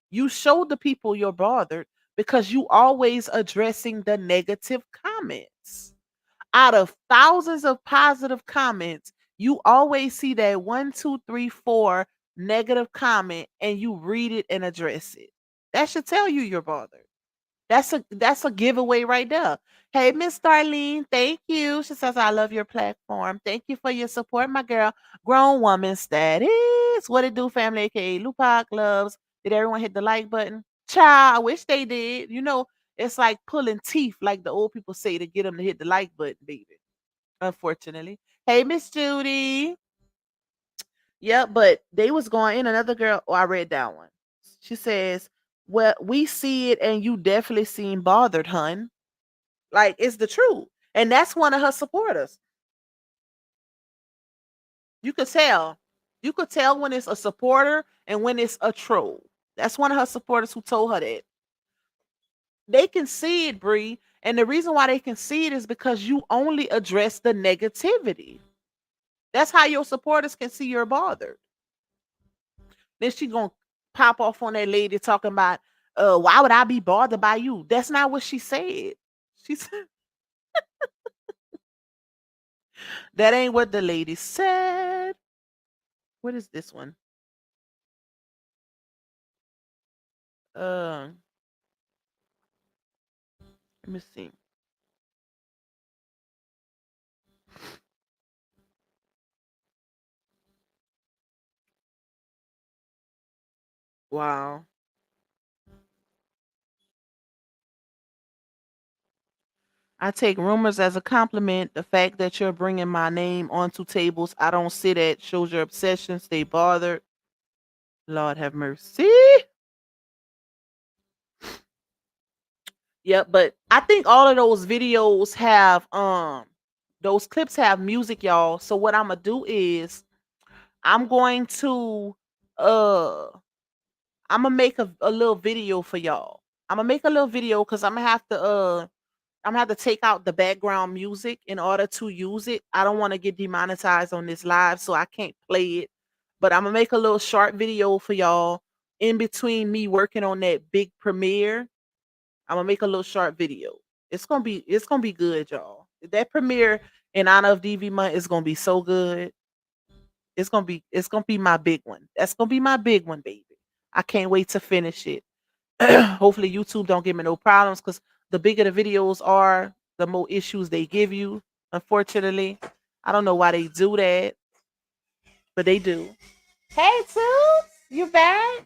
You show the people you're bothered because you always addressing the negative comments. Out of thousands of positive comments, you always see that one, two, three, four negative comment, and you read it and address it. That should tell you you're bothered. That's a giveaway right there. Hey, Miss Darlene, thank you. She says, I love your platform. Thank you for your support, my girl. Grown woman status. What it do, family, aka Lupac loves. Did everyone hit the like button? Child, I wish they did. You know, it's like pulling teeth, like the old people say, to get them to hit the like button, baby. Unfortunately. Hey, Miss Judy. Yeah, but they was going in. Another girl, oh, I read that one. She says, well, we see it and you definitely seem bothered, hun. Like, it's the truth. And that's one of her supporters. You could tell. You could tell when it's a supporter and when it's a troll. That's one of her supporters who told her that. They can see it, Bree. And the reason why they can see it is because you only address the negativity. That's how your supporters can see you're bothered. Then she gonna pop off on that lady talking about, why would I be bothered by you? That's not what she said. She said that ain't what the lady said. What is this one? Uh, let me see. Wow. I take rumors as a compliment. The fact that you're bringing my name onto tables I don't sit at shows your obsession. Stay bothered. Lord have mercy. Yep, but I think all of those videos have those clips have music, y'all. So what I'm gonna do is I'm going to uh I'm gonna make a little video for y'all. I'm gonna make a little video because I'm gonna have to take out the background music in order to use it. I don't want to get demonetized on this live, so I can't play it. But I'm gonna make a little short video for y'all in between me working on that big premiere. I'm gonna make a little short video. It's gonna be good, y'all. That premiere in honor of DV month is gonna be so good. It's gonna be my big one. That's gonna be my big one, baby. I can't wait to finish it. Hopefully YouTube don't give me no problems because the bigger the videos are, the more issues they give you. Unfortunately, I don't know why they do that, but they do. Hey, Toots, you back?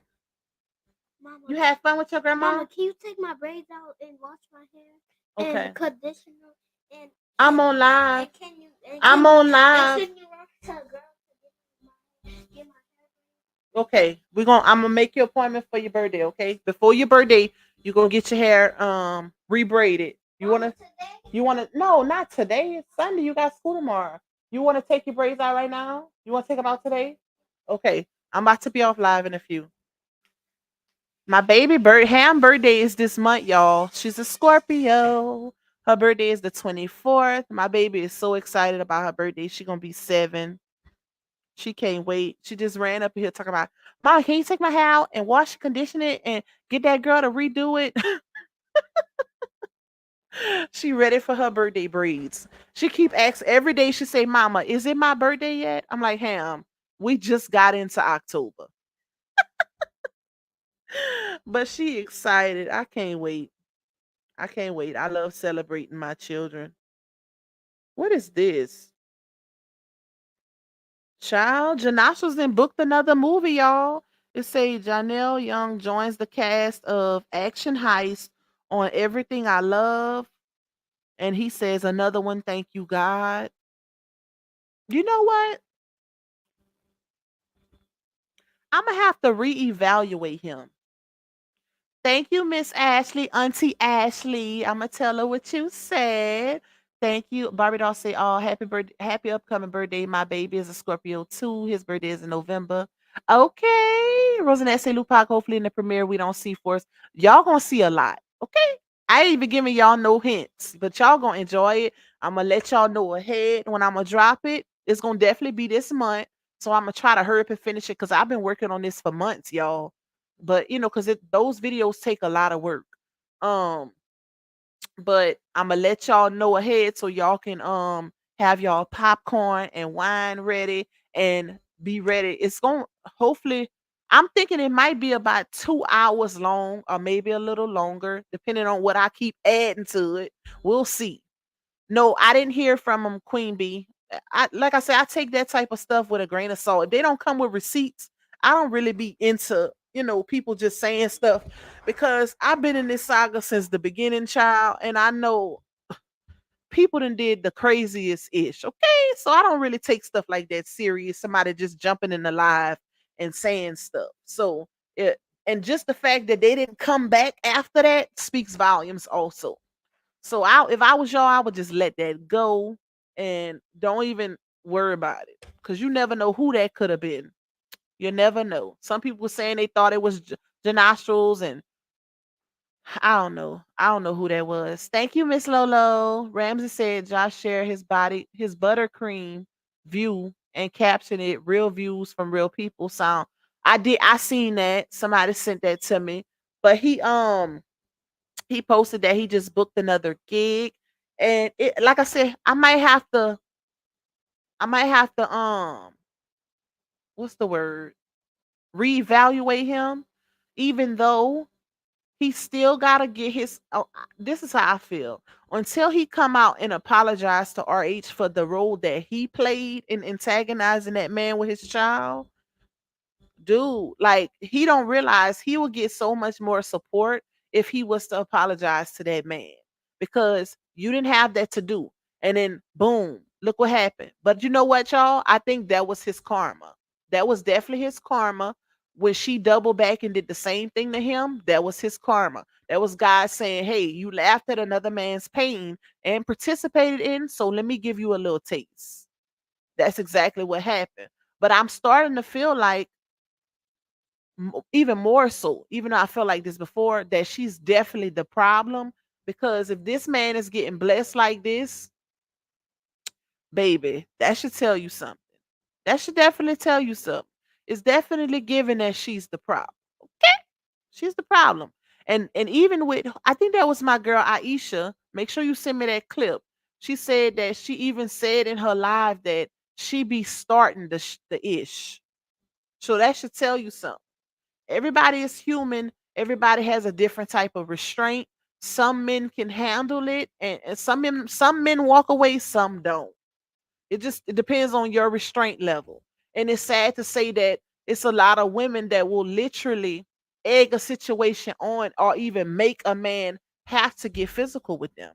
Mama, You had fun with your grandma? Mama, can you take my braids out and wash my hair Okay. and conditioner and I'm on live. and can you? I'm on And live. send you off to a girl to get my hair. Okay, I'm gonna make your appointment for your birthday. Okay, before your birthday, you're gonna get your hair rebraided. Mama, today? You wanna no, not today. It's Sunday. You got school tomorrow. You wanna take your braids out right now? You wanna take them out today? Okay, I'm about to be off live in a few. My baby Ham birthday is this month, y'all. She's a Scorpio. Her birthday is the 24th. My baby is so excited about her birthday. She gonna be 7. She can't wait. She just ran up here talking about, Mom, can you take my hair out and wash, condition it, and get that girl to redo it? She ready for her birthday braids. She keep asking every day. She say, Mama, is it my birthday yet? I'm like, Ham, we just got into October. But she excited. I can't wait. I can't wait. I love celebrating my children. What is this? Child, Janasha's then booked another movie, y'all. It say Janelle Young joins the cast of Action Heist on Everything I Love. And he says another one, thank you, God. You know what? I'm going to have to reevaluate him. Thank you, Miss Ashley, Auntie Ashley. I'm going to tell her what you said. Thank you. Barbie doll say, oh, happy birthday, happy upcoming birthday. My baby is a Scorpio too. His birthday is in November. Okay. Rosanette say, Lupac, hopefully in the premiere we don't see Force. Y'all gonna see a lot. Okay. I ain't even giving y'all no hints, but y'all gonna enjoy it. I'm gonna let y'all know ahead when I'm gonna drop it. It's gonna definitely be this month. So I'm gonna try to hurry up and finish it because I've been working on this for months, y'all. But because those videos take a lot of work. Um, but I'm gonna let y'all know ahead so y'all can have y'all popcorn and wine ready and be ready. It's going to hopefully I'm thinking it might be about 2 hours long or maybe a little longer, depending on what I keep adding to it. We'll see. No, I didn't hear from him, Queen Bee. Like I said, I take that type of stuff with a grain of salt. If they don't come with receipts, I don't really be into, people just saying stuff because I've been in this saga since the beginning, child, and I know people done did the craziest ish. Okay. So I don't really take stuff like that serious. Somebody just jumping in the live and saying stuff. So it and just the fact that they didn't come back after that speaks volumes also. So if I was y'all, I would just let that go and don't even worry about it because you never know who that could have been. You never know. Some people were saying they thought it was Janostrils and I don't know. I don't know who that was. Thank you, Miss Lolo. Ramsey said Josh shared his buttercream view and captioned it real views from real people. Sound I seen that. Somebody sent that to me. But he posted that he just booked another gig. And it like I said, I might have to what's the word? Reevaluate him, even though he still gotta get his. Oh, this is how I feel. Until he come out and apologize to RH for the role that he played in antagonizing that man with his child, dude, like he don't realize he will get so much more support if he was to apologize to that man because you didn't have that to do. And then boom, look what happened. But you know what, y'all? I think that was his karma. That was definitely his karma. When she doubled back and did the same thing to him, that was his karma. That was God saying, hey, you laughed at another man's pain and participated in, so let me give you a little taste. That's exactly what happened. But I'm starting to feel like even more so, even though I felt like this before, that she's definitely the problem. Because if this man is getting blessed like this, baby, that should tell you something. That should definitely tell you something. It's definitely given that she's the problem. Okay, she's the problem. And even with, I think that was my girl Aisha. Make sure you send me that clip. She said that she even said in her live that she be starting the ish. So that should tell you something. Everybody is human. Everybody has a different type of restraint. Some men can handle it, and some men walk away, some don't. It depends on your restraint level. And it's sad to say that it's a lot of women that will literally egg a situation on or even make a man have to get physical with them.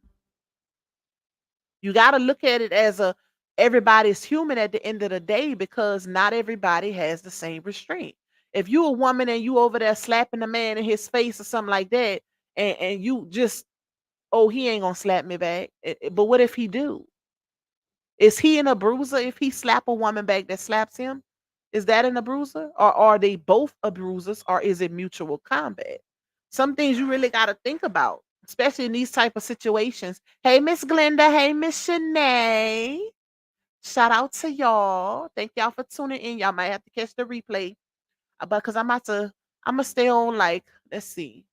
You got to look at it as a everybody's human at the end of the day because not everybody has the same restraint. If you a woman and you over there slapping a man in his face or something like that, and you just, oh, he ain't gonna slap me back. But what if he do? Is he in a bruiser if he slap a woman back that slaps him? Is that in a bruiser? Or are they both a bruisers or is it mutual combat? Some things you really gotta think about, especially in these type of situations. Hey, Miss Glenda. Hey, Miss Shanae. Shout out to y'all. Thank y'all for tuning in. Y'all might have to catch the replay. But because I'm gonna stay on like, let's see.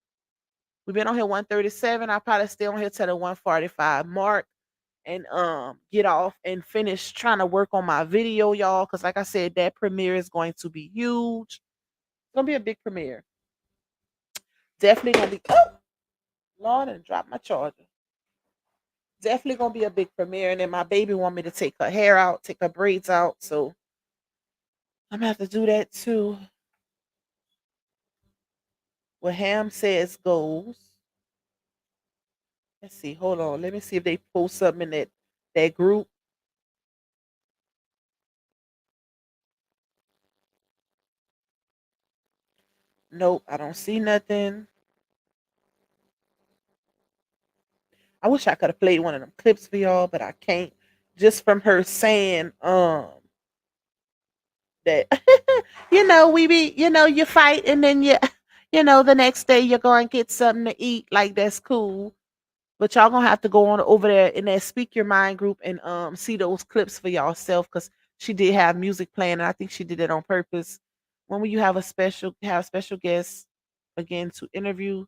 We've been on here 137. I'll probably stay on here till the 145 mark and get off and finish trying to work on my video, y'all. Because like I said, that premiere is going to be huge. It's gonna be a big premiere. Definitely gonna be, oh Lord, and drop my charger. Definitely gonna be a big premiere. And then my baby want me to take her hair out, take her braids out. So I'm gonna have to do that too. What Ham says goes. Let's see. Hold on. Let me see if they post something in that group. Nope, I don't see nothing. I wish I could have played one of them clips for y'all, but I can't. Just from her saying that we be, you fight and then the next day you're going to get something to eat. Like that's cool. But y'all gonna have to go on over there in that Speak Your Mind group and see those clips for y'allself because she did have music playing and I think she did it on purpose. When will you have a special guest again to interview?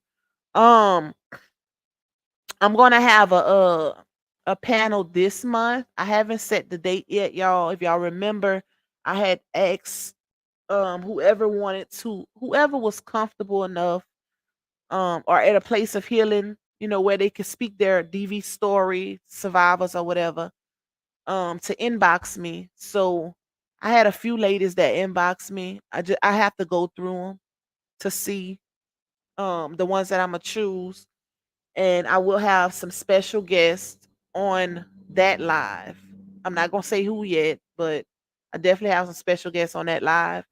Um, I'm gonna have a panel this month. I haven't set the date yet, y'all. If y'all remember, I had asked whoever was comfortable enough or at a place of healing, where they could speak their DV story, survivors or whatever, to inbox me. So I had a few ladies that inboxed me. I have to go through them to see the ones that I'm gonna choose, and I will have some special guests on that live. I'm not gonna say who yet, but I definitely have some special guests on that live.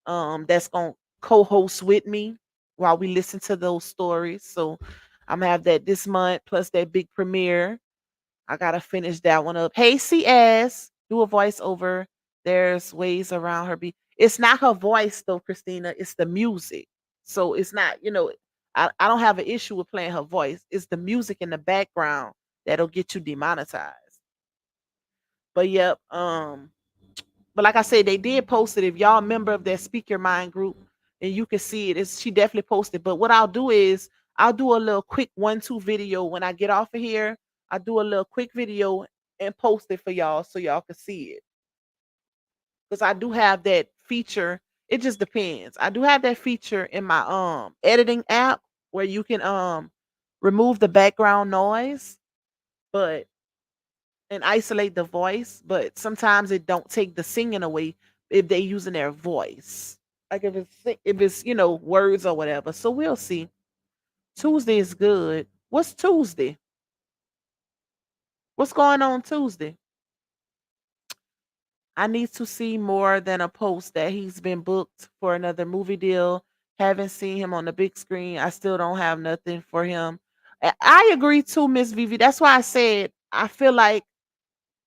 That's gonna co-host with me while we listen to those stories. So I'm gonna have that this month plus that big premiere. I gotta finish that one up. Hey CS, do a voiceover. There's ways around her. It's not her voice though, Christina. It's the music. So it's not. I don't have an issue with playing her voice. It's the music in the background that'll get you demonetized. But yep, but like I said, they did post it. If y'all a member of that Speak Your Mind group, and you can see it, she definitely posted. But what I'll do is I'll do a little quick 1-2 video when I get off of here. I'll do a little quick video and post it for y'all so y'all can see it. Because I do have that feature. It just depends. I do have that feature in my editing app where you can remove the background noise, but and isolate the voice, but sometimes it don't take the singing away if they using their voice. Like if it's words or whatever. So we'll see. Tuesday is good. What's Tuesday? What's going on Tuesday? I need to see more than a post that he's been booked for another movie deal. Haven't seen him on the big screen. I still don't have nothing for him. I agree too, Miss Vivi. That's why I said I feel like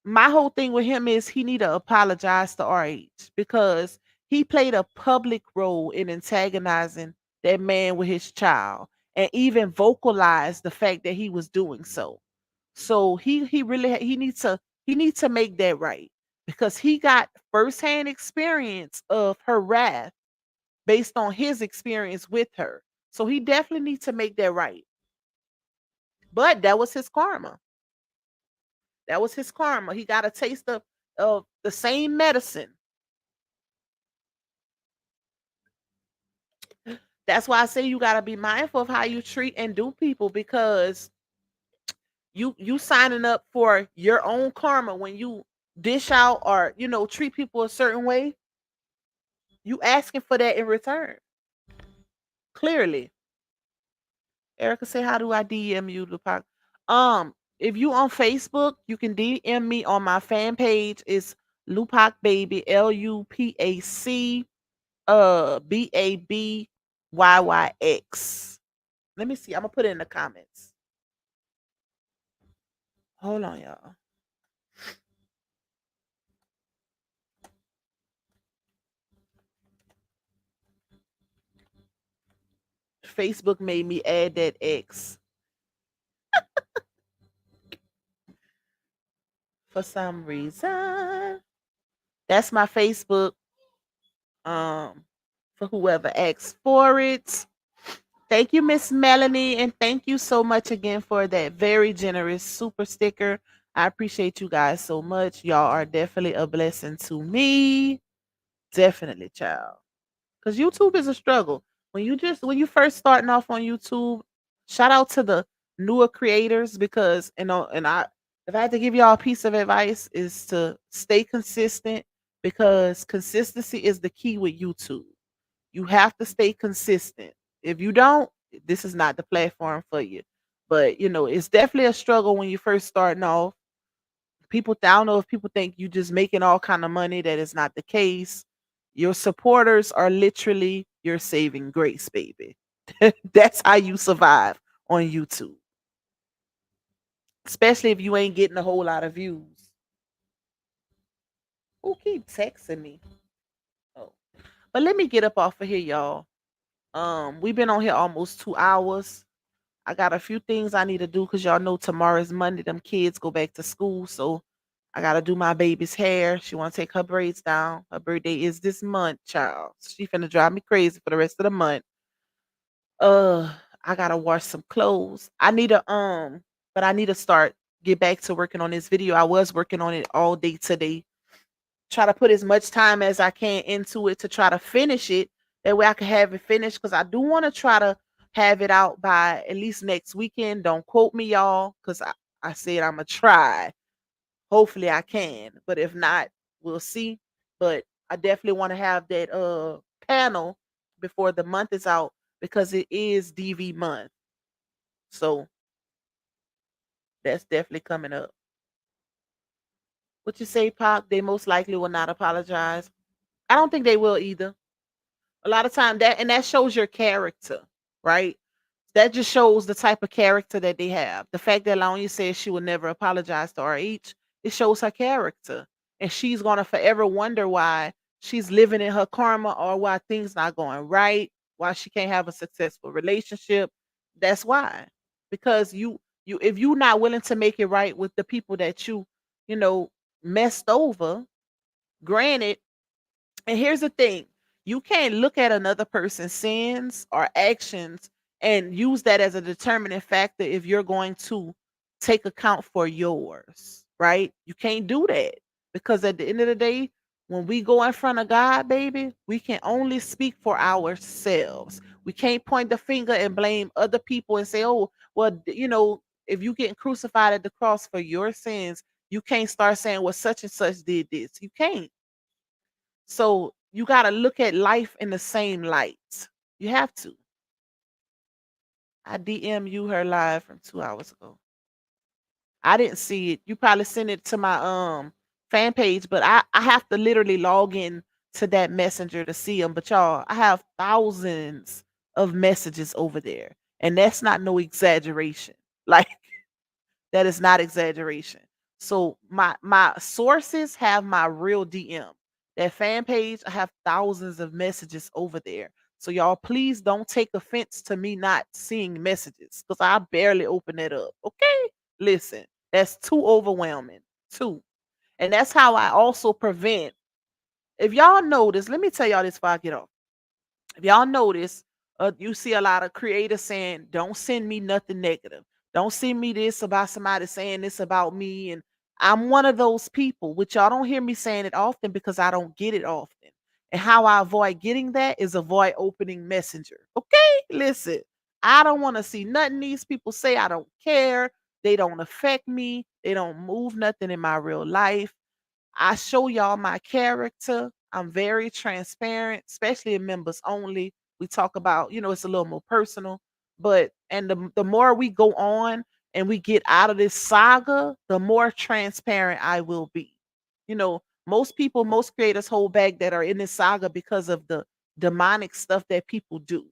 my whole thing with him is he need to apologize to RH because he played a public role in antagonizing that man with his child and even vocalized the fact that he was doing so. So he really he needs to make that right because he got firsthand experience of her wrath based on his experience with her. So he definitely needs to make that right. But that was his karma. That was his karma. He got a taste of the same medicine. That's why I say you got to be mindful of how you treat and do people because you signing up for your own karma when you dish out or treat people a certain way. You asking for that in return. Clearly. Erica say, how do I DM you, Lupac? If you on Facebook, you can DM me on my fan page. It's Lupac Baby, LUPAC BABYYX. Let me see. I'm gonna put it in the comments. Hold on, y'all. Facebook made me add that X for some reason. That's my Facebook. For whoever asked for it. Thank you, Miss Melanie, and thank you so much again for that very generous super sticker. I appreciate you guys so much. Y'all are definitely a blessing to me. Definitely, child. Because YouTube is a struggle. When you first starting off on YouTube, shout out to the newer creators because if I had to give y'all a piece of advice is to stay consistent because consistency is the key with YouTube. You have to stay consistent. If you don't, this is not the platform for you. But it's definitely a struggle when you first starting off. I don't know if people think you just making all kind of money. That is not the case. Your supporters are literally your saving grace, baby. That's how you survive on YouTube. Especially if you ain't getting a whole lot of views. Who keep texting me? Oh. But let me get up off of here, y'all. We've been on here almost 2 hours. I got a few things I need to do because y'all know tomorrow is Monday. Them kids go back to school, so I gotta do my baby's hair. She want to take her braids down. Her birthday is this month, child. She finna drive me crazy for the rest of the month. I gotta wash some clothes. But I need to get back to working on this video. I was working on it all day today. Try to put as much time as I can into it to try to finish it. That way I can have it finished because I do want to try to have it out by at least next weekend. Don't quote me, y'all, because I said I'm gonna try. Hopefully I can, but if not, we'll see. But I definitely want to have that panel before the month is out because it is DV month. So that's definitely coming up. What you say, Pop? They most likely will not apologize. I don't think they will either. A lot of time that shows your character, right? That just shows the type of character that they have. The fact that Laonia says she will never apologize to RH, it shows her character. And she's gonna forever wonder why she's living in her karma or why things not going right, why she can't have a successful relationship. That's why. Because you if you're not willing to make it right with the people that you know, messed over, granted, and here's the thing, you can't look at another person's sins or actions and use that as a determining factor if you're going to take account for yours, right? You can't do that because at the end of the day, when we go in front of God, baby, we can only speak for ourselves. We can't point the finger and blame other people and say, oh, well, if you getting crucified at the cross for your sins, you can't start saying, well, such and such did this. You can't. So you got to look at life in the same light. You have to. I DM you her live from 2 hours ago. I didn't see it. You probably sent it to my fan page, but I have to literally log in to that messenger to see them. But y'all, I have thousands of messages over there, and that's not no exaggeration. Like that is not exaggeration. So my sources have my real DM. That fan page, I have thousands of messages over there. So y'all, please don't take offense to me not seeing messages because I barely open it up. Okay, listen, that's too overwhelming. Too, and that's how I also prevent. If y'all notice, let me tell y'all this before I get off. If y'all notice, you see a lot of creators saying, "Don't send me nothing negative. Don't send me this about somebody saying this about me." And I'm one of those people, which y'all don't hear me saying it often because I don't get it often. And how I avoid getting that is avoid opening Messenger. Okay, listen, I don't want to see nothing these people say. I don't care. They don't affect me. They don't move nothing in my real life. I show y'all my character. I'm very transparent, especially in members only. We talk about, it's a little more personal. But and the more we go on and we get out of this saga, the more transparent I will be. Most people, most creators hold back that are in this saga because of the demonic stuff that people do.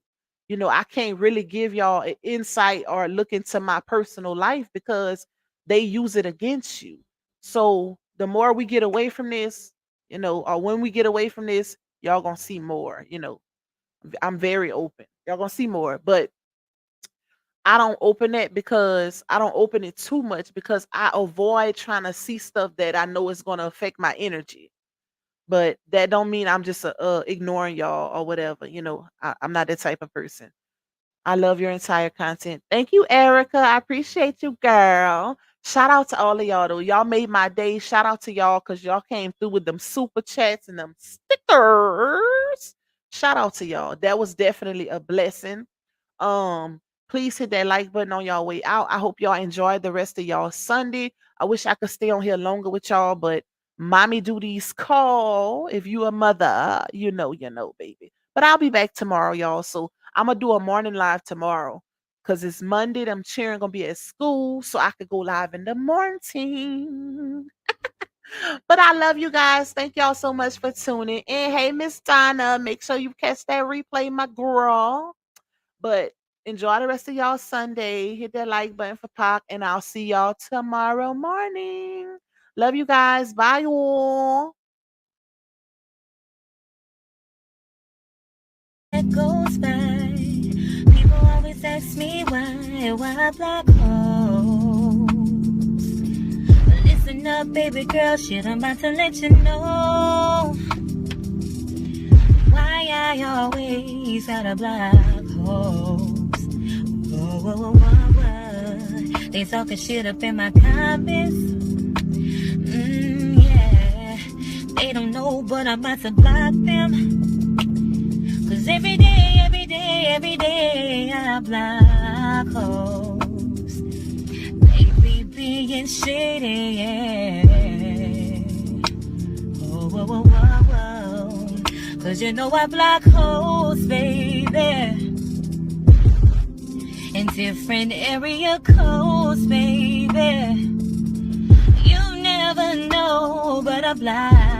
I can't really give y'all an insight or look into my personal life because they use it against you. So the more we get away from this, or when we get away from this, y'all gonna see more. I'm very open. Y'all gonna see more, but I don't open it because I don't open it too much because I avoid trying to see stuff that I know is gonna affect my energy. But that don't mean I'm just ignoring y'all or whatever. I'm not that type of person. I love your entire content. Thank you, Erica. I appreciate you, girl. Shout out to all of y'all, though. Y'all made my day. Shout out to y'all because y'all came through with them super chats and them stickers. Shout out to y'all. That was definitely a blessing. Please hit that like button on y'all way out. I hope y'all enjoy the rest of y'all Sunday. I wish I could stay on here longer with y'all, but mommy duties call. If you a mother, you know, baby. But I'll be back tomorrow, y'all. So I'm gonna do a morning live tomorrow because it's Monday. Them cheering gonna be at school, so I could go live in the morning. But I love you guys. Thank y'all so much for tuning in. Hey, Miss Donna, make sure you catch that replay, my girl. But enjoy the rest of y'all Sunday. Hit that like button for Pac, and I'll see y'all tomorrow morning. Love you guys. Bye, all. It goes by. People always ask me why black holes. Listen up, baby girl, shit, I'm about to let you know why I always got a black holes. Whoa. They talking shit up in my comments. Yeah, they don't know, but I'm about to block them. Cause every day, I block holes. They be being shady, yeah. Whoa. Cause you know I block holes, baby. In different area codes, baby. You never know, but I block